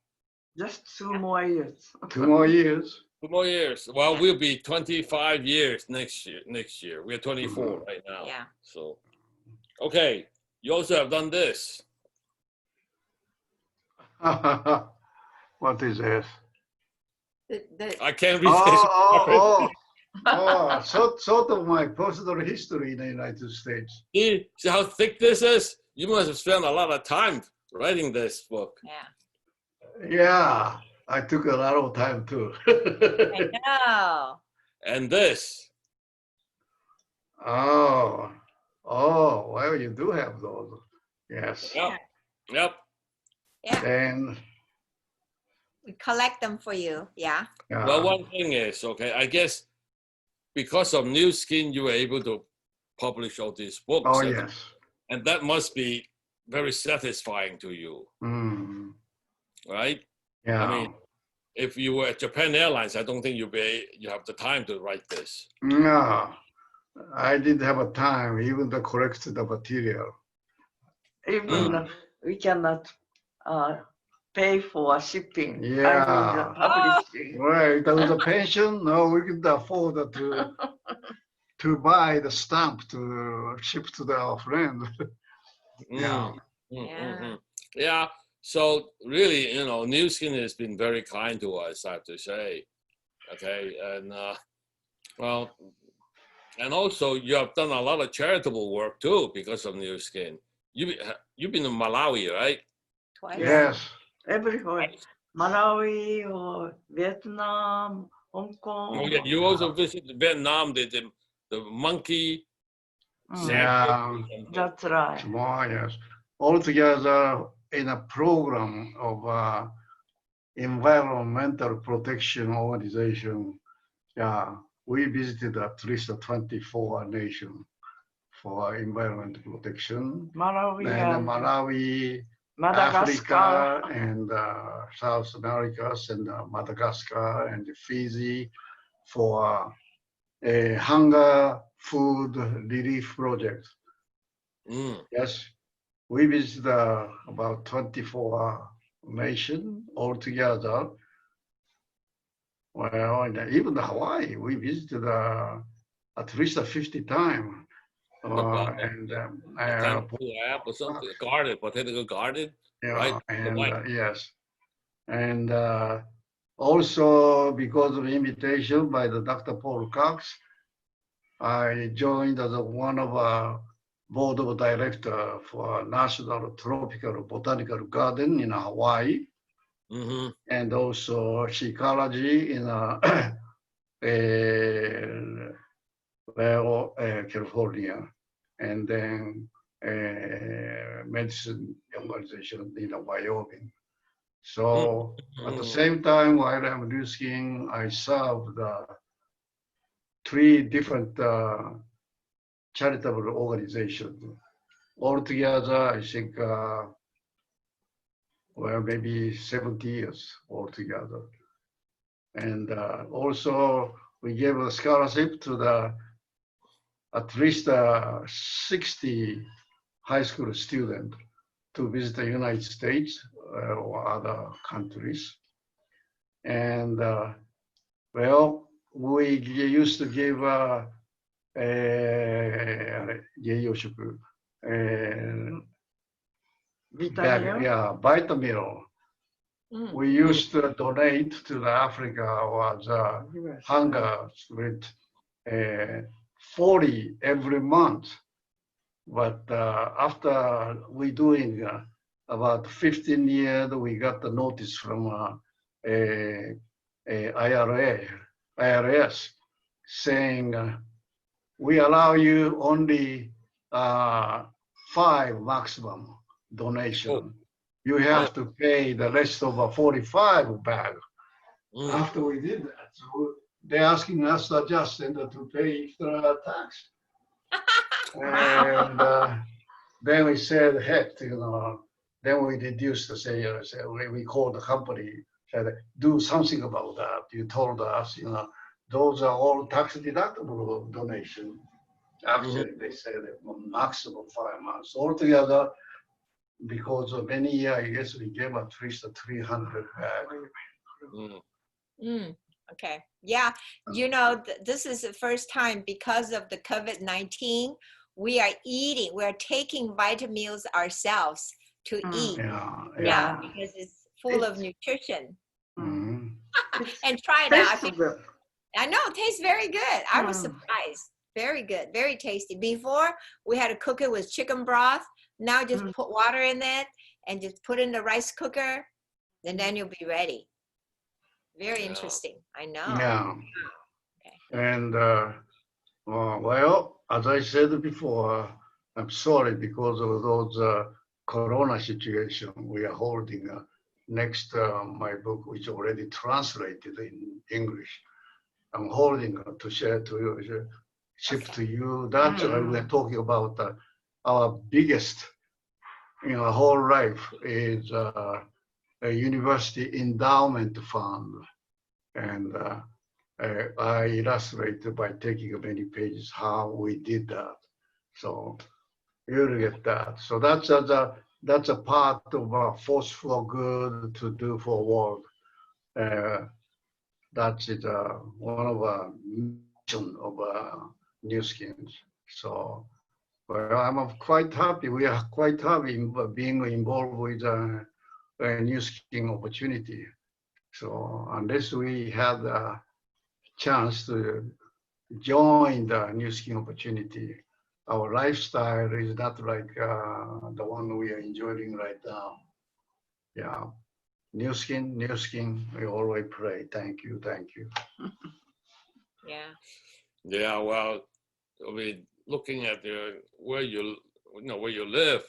Just 2 more years. 2 more years. 2 more years. Well, we'll be 25 years next year. We're 24 right now. Yeah. So, okay. You also have done this. What is this? I can't read this. Sort of my personal history in the United States. See how thick this is? You must have spent a lot of time writing this book. Yeah. Yeah, I took a lot of time too. I know. And this. Oh, well, you do have those. Yes. Yep. Yep. Yeah. And We collect them for you. Yeah. Well, one thing is, okay, I guess because of New Skin, you were able to publish all these books. Oh, yes. And that must be very satisfying to you. Right? Yeah. I mean, if you were at Japan Airlines, I don't think you have the time to write this. No, I didn't have a time even to correct the material. Even we cannot pay for shipping. Yeah. Publishing. Right, there was a pension. No, we could afford to buy the stamp to ship to our friend. Yeah. Yeah. Yeah. So really, New Skin has been very kind to us, I have to say. Okay, and well, and also you have done a lot of charitable work too because of New Skin. You've been in Malawi, right? Twice. Yes. Everywhere. Malawi or Vietnam, Hong Kong. Oh yeah, you also visited Vietnam, the monkey Yeah. sanctuary. That's right. Small, yes. Altogether, in a program of environmental protection organization, yeah, we visited at least 24 nations for environmental protection. Malawi And and Malawi, Madagascar. Africa, and South America, and Madagascar, and Fiji for a hunger food relief project. Yes, we visited about 24 nations altogether. Well, and even Hawaii, we visited at least 50 times. And Or something, garden, botanical garden, yeah, right? and yes, and also because of invitation by the Dr. Paul Cox, I joined as one of board of director for National Tropical Botanical Garden in Hawaii, and also Ecology in California, and then medicine organization in Wyoming. So at the same time, while I'm losing, I served 3 different charitable organizations. Altogether, I think, well, maybe 70 years altogether. And also, we gave a scholarship to at least 60 high school students to visit the United States or other countries. And well, we used to give vitamin. We used to donate to the Africa was hunger with 40 every month. But after we doing about 15 years, we got the notice from IRS saying we allow you only 5 maximum donation. You have to pay the rest of a 45 back. After we did that, so they're asking us to adjust and to pay extra tax. And then we said, heck, then we reduced the say, we called the company, said, do something about that. You told us, those are all tax deductible donation. Actually, they said maximum 5 months. Altogether, because of many years, I guess we gave at least 300 back. Okay. Yeah. This is the first time because of the COVID-19, we are taking vitamins ourselves to eat. Yeah, because it's full of nutrition. And try it out. I know, it tastes very good. I was surprised. Very good, very tasty. Before, we had to cook it with chicken broth. Now just put water in it and just put in the rice cooker, and then you'll be ready. Very interesting. I know. Yeah. Okay. And well, as I said before, I'm sorry because of those Corona situation we are holding. Next, my book, which already translated in English, I'm holding to share to you, ship to you. That's why we're talking about our biggest, whole life is a university endowment fund. And I illustrated by taking many pages how we did that. So you'll get that. So that's the that's a part of force for good to do for world. That is one of mission of New Skins. So, well, I'm quite happy. We are quite happy in being involved with a New Skin opportunity. So, unless we had a chance to join the New Skin opportunity, our lifestyle is not like the one we are enjoying right now. Yeah. New Skin, we always pray. Thank you, thank you. Yeah. Yeah, well, I mean, looking at where you live,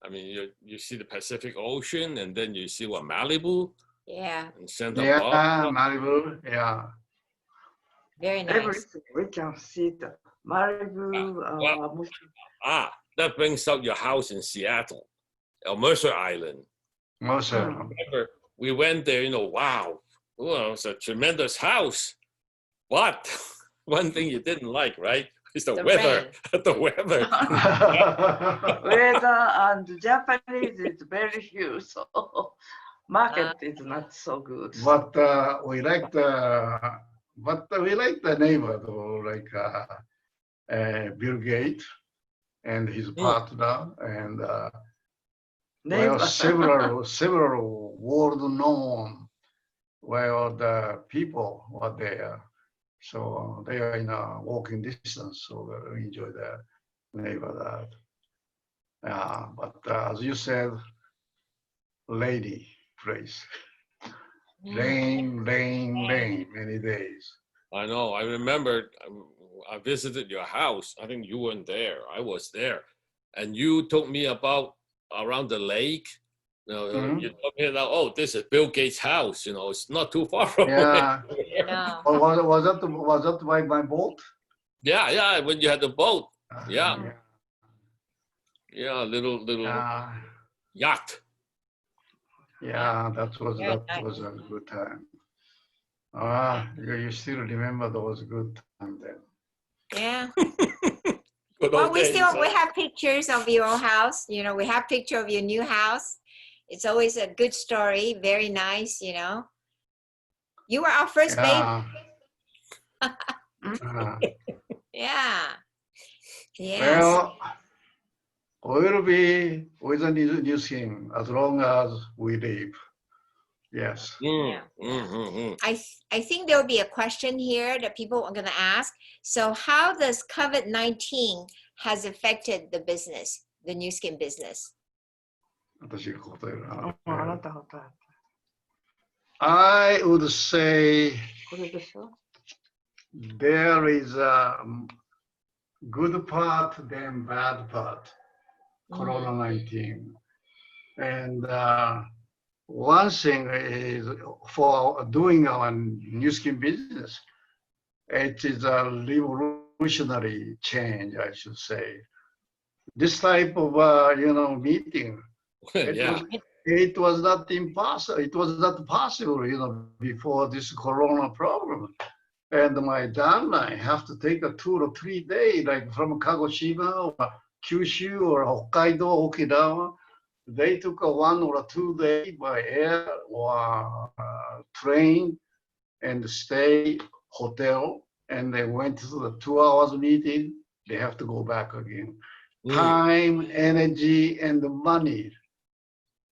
I mean, you see the Pacific Ocean, and then you see what, Malibu Yeah. and Santa Yeah, Barbara. Malibu, yeah. Very nice. Everything we can see the Malibu. That brings up your house in Seattle, Mercer Island. Mercer. Remember, we went there, wow, well, it's a tremendous house. But one thing you didn't like, right? Is the weather. The weather. Weather and Japanese is very huge, so market is not so good. But we like the neighbor though, like Bill Gates and his partner, and well, several world-known, well, the people were there. So they are in a walking distance, so we enjoy the neighbor that. But as you said, lady place. Rain, many days. I know. I remember I visited your house. I think you weren't there. I was there. And you told me about around the lake. You told me that, oh, this is Bill Gates' house. It's not too far from Yeah. No. Was that my boat? Yeah, when you had the boat. Yeah. Yeah. Yeah, little yacht. Yeah, that was a good time. You still remember those good times then. Yeah. Good Well, old we days, have pictures of your house. We have picture of your new house. It's always a good story. Very nice. You were our first baby. Yeah. Yes. Well, we'll be with a new thing as long as we live. Yes. I think there will be a question here that people are going to ask. So how does COVID-19 has affected the business, the New Skin business? I would say there is a good part than bad part, Corona-19. And one thing is for doing our New Skin business, it is a revolutionary change, I should say. This type of meeting, it was not impossible. It was not possible, before this Corona problem. And my dad and I have to take a 2 or 3 days, like from Kagoshima or Kyushu or Hokkaido, Okinawa. They took a 1 or 2 days by air or train and stay hotel. And they went to the 2 hours meeting. They have to go back again. Time, energy, and money.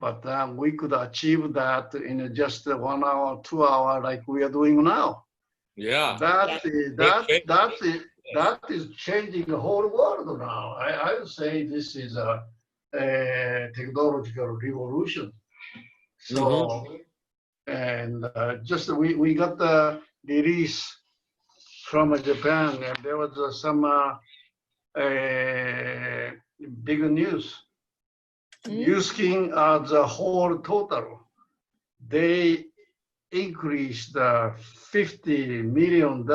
But we could achieve that in just 1 hour, 2 hours, like we are doing now. Yeah. That is changing the whole world now. I would say this is a technological revolution. So, and just we got the release from Japan, and there was some big news. New Skin as a whole total, they increased $50 million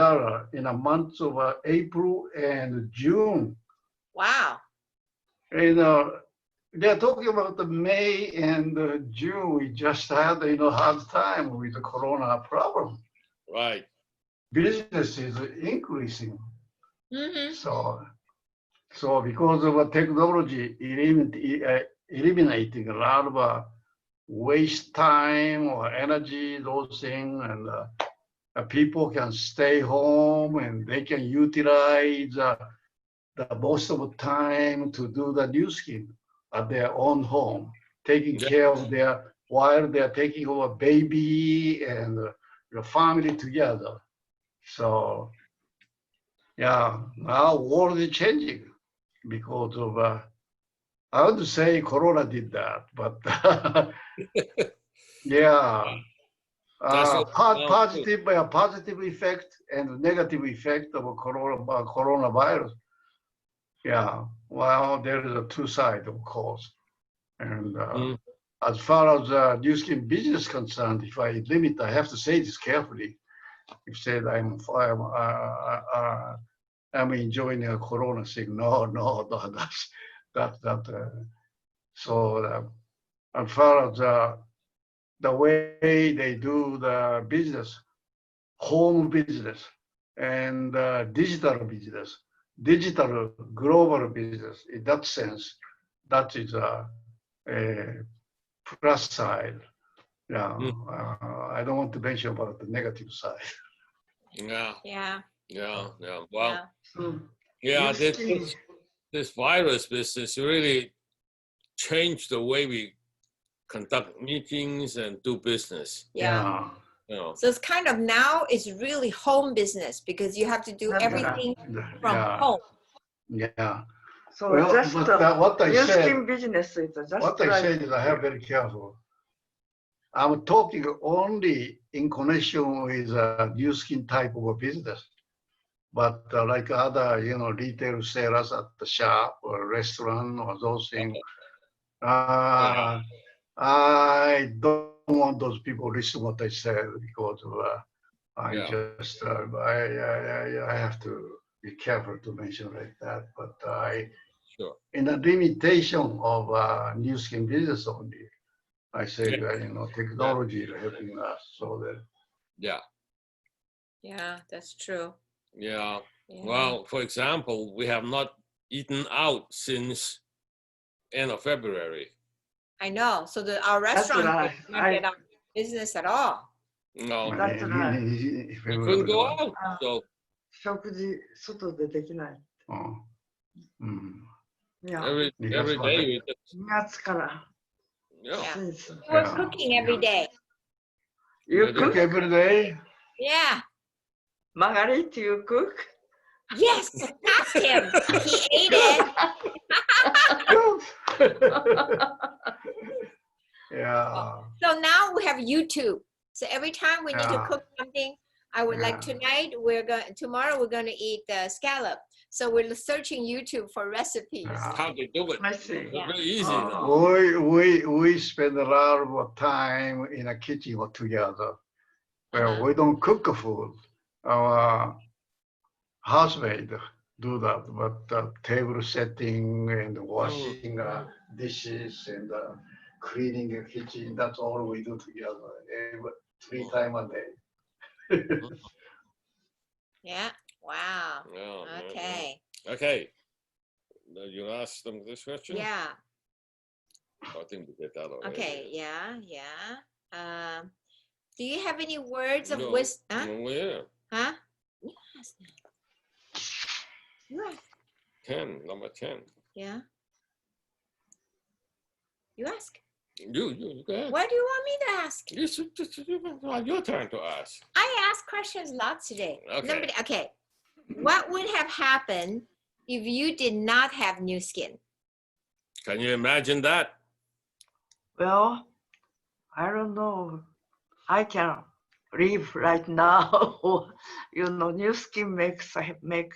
in a month of April and June. Wow. They're talking about the May and June. We just had hard time with the Corona problem. Right. Business is increasing. So because of technology, eliminating a lot of waste time or energy, those things, and people can stay home and they can utilize the most of the time to do the new skin at their own home, taking care of their, while they're taking over baby and the family together. So, yeah, now world is changing because of, I would say Corona did that, but yeah, That's what positive effect and negative effect of coronavirus. Yeah, well, there is a two side, of course. And as far as new skin business concerned, if I limit, I have to say this carefully. If said I'm enjoying a Corona thing, no, that's not. So as far as the way they do the business, home business, and digital business, digital global business, in that sense, that is a plus side. Yeah, I don't want to mention about the negative side. Yeah. Yeah. Yeah. Yeah. Well, So yeah, new skin, this virus business really changed the way we conduct meetings and do business. Yeah. You know. So it's kind of now it's really home business because you have to do That's right. everything from home. Yeah. so Well, just but what I new said, skin business is just what I like said is I have very careful. I'm talking only in connection with new skin type of a business. But like other, retail sellers at the shop or restaurant or those things, I don't want those people listen what I said because I just I have to be careful to mention like that. But in the limitation of new skin business only, I say technology is helping us so that. Yeah, that's true. Yeah. Yeah. Well, for example, we have not eaten out since end of February. I know. So our restaurant right. did not get out of business at all. No, That's right. we couldn't go out. So 食事外でできない。いや、 every day we just 2月から yeah. since We're cooking every day. you Yeah, cook, every day. Yeah. Margaret, you cook. Yes, ask him. He ate it. Yeah. So now we have YouTube. So every time we need to Yeah. cook something, I would like tonight, tomorrow we're going to eat scallop. So we're searching YouTube for recipes. How they do it. I see. It's really easy. We spend a lot of time in a kitchen together. Well, we don't cook food. Our housemaid do that, but table setting and washing dishes and cleaning the kitchen, that's all we do together 3 times a day. Yeah. Wow. Yeah, Okay. Okay. You asked them this question? Yeah. I think we did that already. Okay. Yeah. Do you have any words of No. wisdom? Oh, yeah. Huh? Yes. You ask. 10, number 10. Yeah. You ask. You go ahead. What do you want me to ask? It's your turn to ask. I asked questions lots today. Okay. Okay. What would have happened if you did not have new skin? Can you imagine that? Well, I don't know. I can live right now. New skin make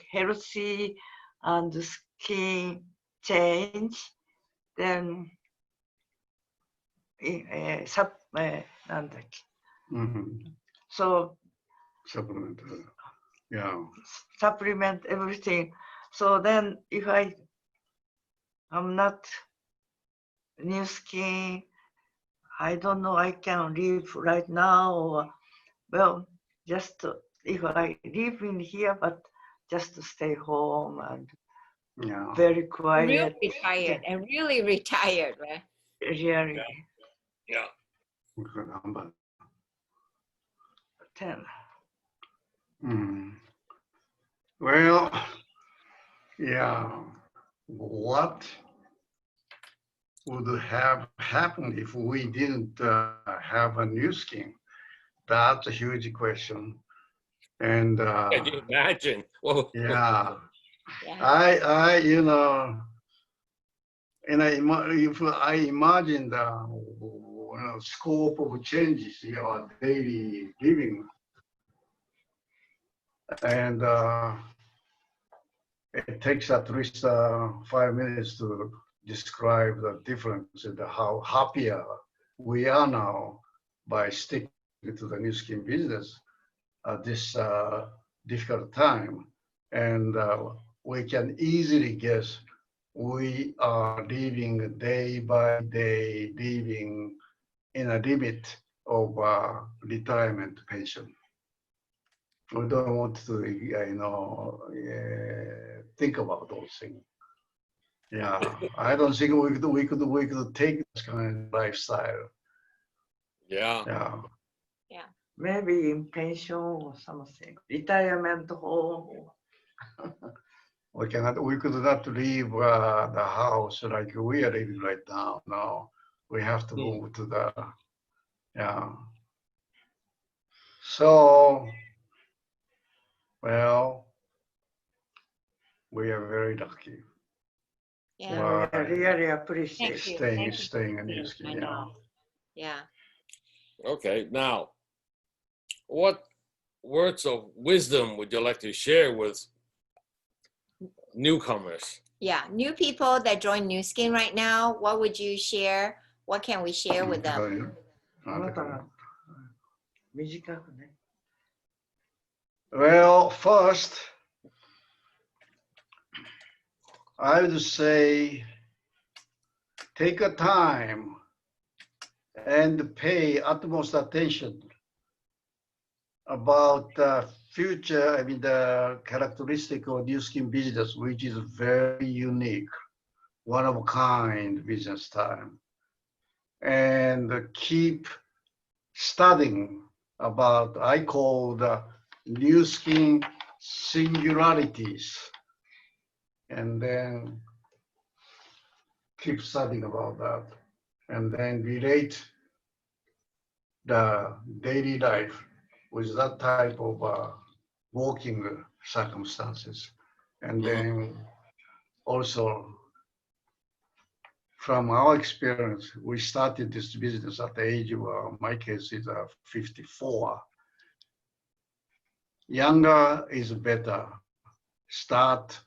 healthy and skin change. Then なんだっけ。So Supplement. Yeah. supplement everything. So then if I'm not new skin, I don't know I can live right now or, well, just if I live in here, but just to stay home and Yeah. very Real quiet. retired and really retired, right? Really, Yeah. 頑張る。 10. Well, yeah. What would have happened if we didn't have a new skin? That's a huge question. And Can you imagine? Well, yeah, Yeah. you know, and if I imagine the scope of changes in our daily living, and it takes at least 5 minutes to describe the difference in how happier we are now by sticking to the new skin business at this difficult time. And we can easily guess we are living day by day, living in a limit of retirement pension. We don't want to, think about those things. Yeah, I don't think we could take this kind of lifestyle. yeah. Yeah, Maybe in pension or something, retirement home. we could not leave the house like we are living right now. No, we have to move to the, yeah. So, well, we are very lucky. Yeah. Wow. Yeah, we really appreciate Thank you. Staying Thank you. in this, I yeah. know. Yeah. Okay. Now, what words of wisdom would you like to share with newcomers? Yeah. New people that join New Skin right now, what would you share? What can we share with them? あなたが短くね。 Well, first, I would say take a time and pay utmost attention about the future, the characteristic of new skin business, which is very unique, one of a kind business time. And keep studying about, I call the new skin singularities. And then keep studying about that. And then relate the daily life with that type of working circumstances. And then also, from our experience, we started this business at the age of, my case is 54. Younger is better. Start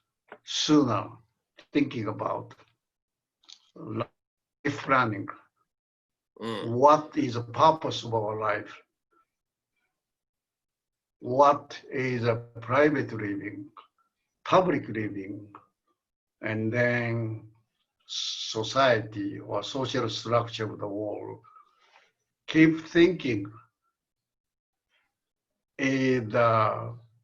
sooner thinking about life planning. What is the purpose of our life? What is a private living, public living, and then society or social structure of the world? Keep thinking is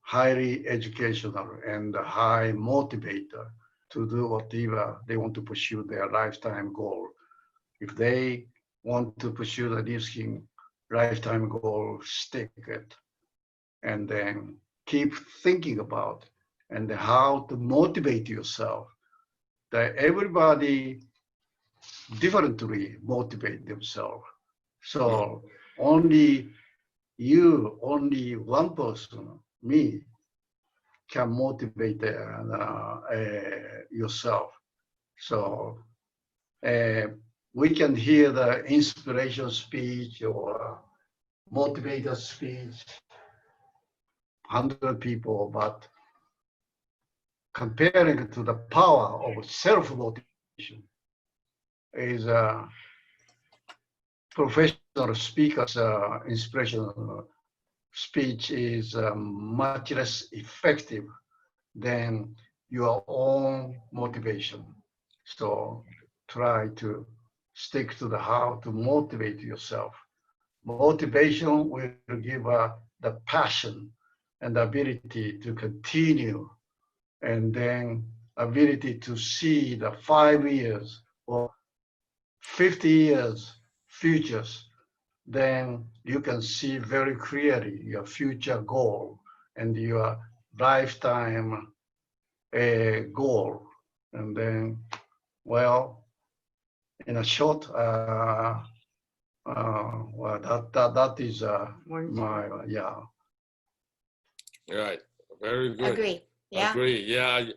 highly educational and high motivator to do whatever they want to pursue their lifetime goal. If they want to pursue the new skin lifetime goal, stick it. And then keep thinking about and how to motivate yourself. That everybody differently motivate themselves. So only one person, me, can motivate yourself. So we can hear the inspiration speech or motivator speech, 100 people, but comparing to the power of self-motivation is a professional speaker's inspirational speech is much less effective than your own motivation. So try to stick to the how to motivate yourself. Motivation will give the passion and the ability to continue and then ability to see the 5 years or 50 years futures, then you can see very clearly your future goal and your lifetime goal. And then, well, in a short, well, that is my, yeah. Right. Very good. Agree. Yeah. Agree. Yeah.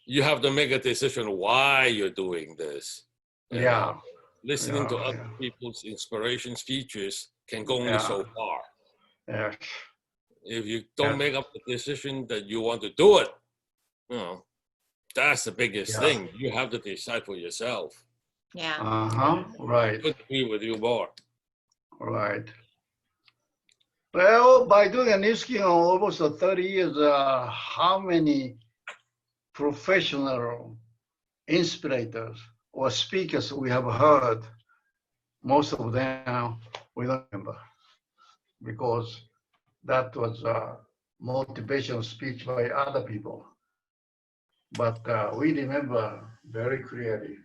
You have to make a decision why you're doing this. You Yeah. know, listening to Yeah, other people's inspiration speeches can go only Yeah. so far. Yes. If you don't Yeah. make up the decision that you want to do it, you know, that's the biggest Yeah. thing. You have to decide for yourself. Yeah. Uh-huh. Right. Could agree with you more. Right. Well, by doing a new skill almost 30 years, how many professional inspirators or speakers we have heard? Most of them we don't remember because that was a motivational speech by other people. But we remember very clearly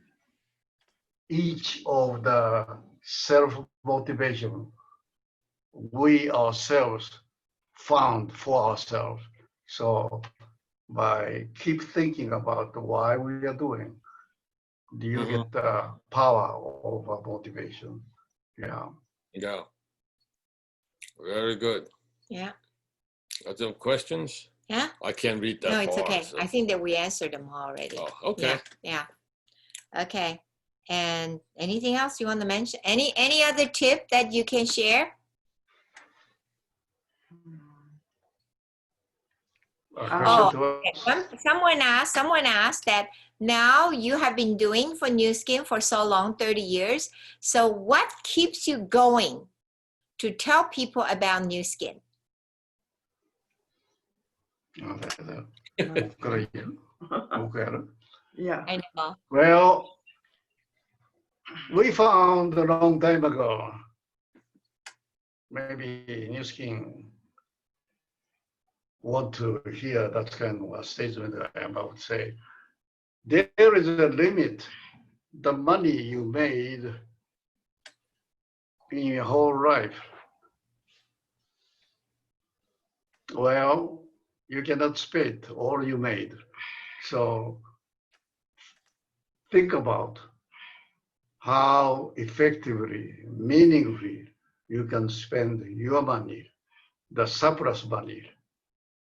each of the self-motivation we ourselves found for ourselves. So by keep thinking about why we are doing, do you get the power of motivation? Yeah. Yeah. Very good. Yeah. Are there questions? Yeah. I can't read that No, it's far, okay. so- I think that we answered them already. Oh, okay. Yeah. Okay. And anything else you want to mention? Any other tip that you can share? A Oh, question to us? Someone asked that now you have been doing for New Skin for so long, 30 years. So what keeps you going to tell people about New Skin? Okay. Yeah. I know. Well, we found a long time ago, maybe New Skin want to hear that kind of a statement I am about to say. There is a limit. The money you made in your whole life, well, you cannot spend all you made. So think about how effectively, meaningfully you can spend your money, the surplus money.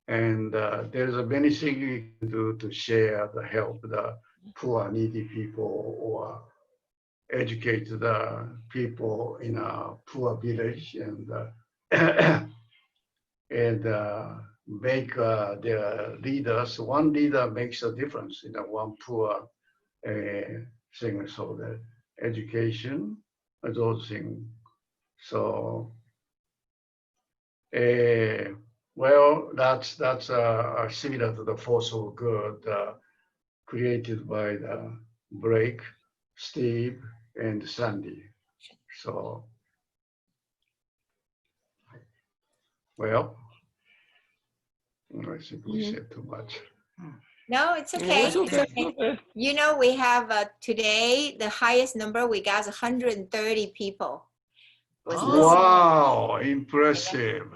And there's many things you can do to share, to help the poor, needy people, or educate the people in a poor village, and and make their leaders. One leader makes a difference in one poor thing. So the education, those things. So well, that's similar to the force of good created by the Blake, Steve, and Sandy. So, well, I think we said too much. No, it's okay. Yeah, it's It's okay. okay. Okay. You know, we have today, the highest number we got is 130 people. Was listening. Wow, impressive.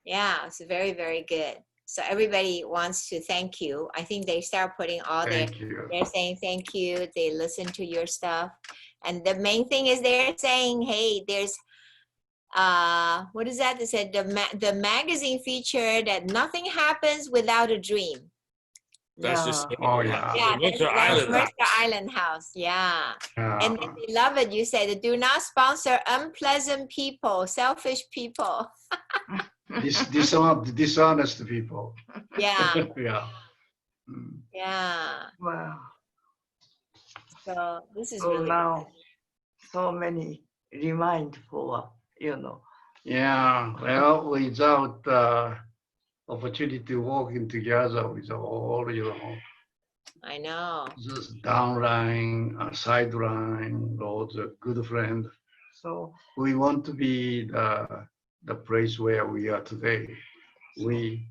Yeah, it's very, very good. So everybody wants to thank you. I think they start putting all Thank you. they're saying thank you. They listen to your stuff. And the main thing is they're saying, hey, there's, what is that? They said the magazine feature that nothing happens without a dream. That's just Oh, yeah. Yeah, that's Mercer like Island. Mercer Island House. Yeah. And Yeah. they love it. You said, do not sponsor unpleasant people, selfish people. Dishonest people. Yeah. Yeah. Mm. Yeah. Wow. So this is So really now, so many remind for, Yeah, well, without opportunity to working together with all, I know. just downline, sideline, those good friend. so We want to be the place where we are today. We,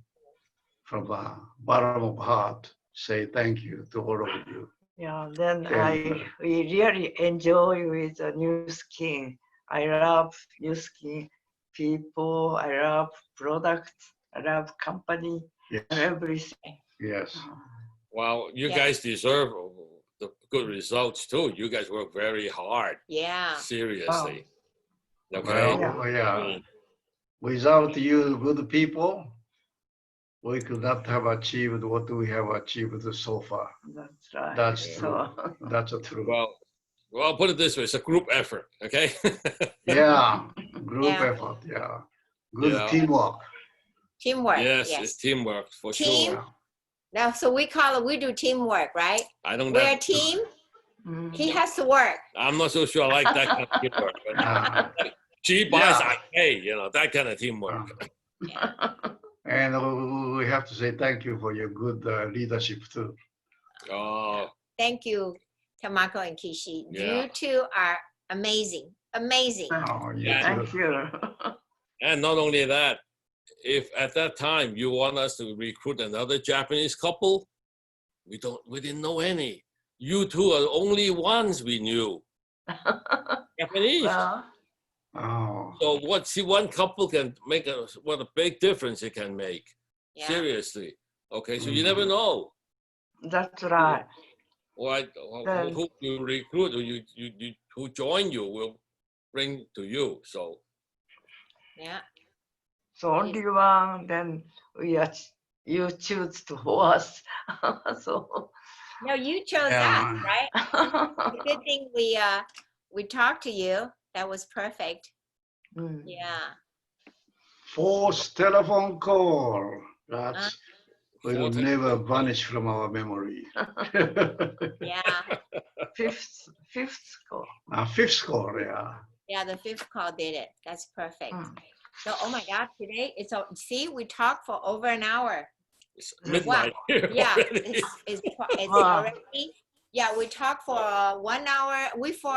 from the bottom of heart, say thank you to all of you. Yeah, then And, we really enjoy with the new skin. I love new skin people. I love products. I love company yes, and everything. yes. Well, you Yeah. guys deserve the good results too. You guys work very hard. Yeah. Seriously. Okay. Well, Yeah. yeah. Without you good people, we could not have achieved what we have achieved so far. That's right. That's Yeah. true. So, That's true. Well, put it this way: it's a group effort. Okay. Yeah, group Yeah. effort. Yeah, good Yeah. teamwork. Teamwork. Yes, Yes. it's teamwork for Team. sure. Now, so we do teamwork, right? I don't. We're a team. He has to work. I'm not so sure I like that kind of teamwork. But Uh, she buys, Yeah. I pay. You know, that kind of teamwork. and we have to say thank you for your good leadership too. Oh, Thank you, Tamako and Kishi. Yeah. You two are amazing. Amazing. Oh, you Yeah. too. Thank you. and not only that, if at that time you want us to recruit another Japanese couple, we didn't know any. You two are the only ones we knew. Japanese. Well, Oh, So see, one couple can make what a big difference it can make. Yeah. Seriously. Okay, so you never know. that's right. Who you recruit or who join you will bring to you. So Yeah. So only one, then you choose to us. So No, you chose Yeah. us, right? The good thing we talked to you. That was perfect. Yeah. fourth telephone call. That's will Fourth never telephone call. vanish from our memory. Yeah. fifth score. Fifth call, yeah. Yeah. The fifth call did it. That's perfect. Mm. So, oh my God, today see, we talked for over an hour. It's midnight here Yeah, already. it's Wow. already. Yeah, we talked for 1 hour. We for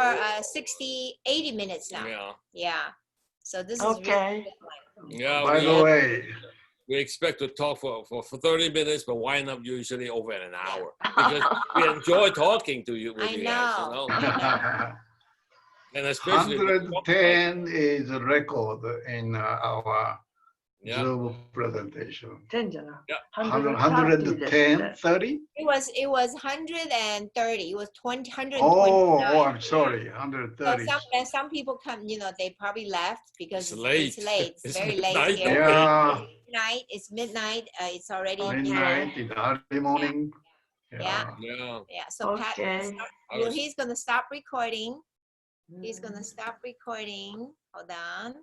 80 minutes now. Yeah. Yeah. So this is Okay. really Yeah. By the way, We expect to talk for 30 minutes, but wind up usually over an hour because we enjoy talking to you with I you guys, you know. know. And especially when we talk about- 110 is a record in our yeah, Zoom presentation. 10じゃな。Yeah. 130ですね。 110, 30? It was 130. It was 129. Oh, I'm sorry, So 130. some people come, they probably left because It's late. It's late. It's It's very midnight late here. already. Yeah, Midnight. It's midnight. It's already midnight in the early morning. Yeah. Yeah. Yeah. So Pat, Okay. he's gonna stop recording. He's gonna stop recording. Hold on.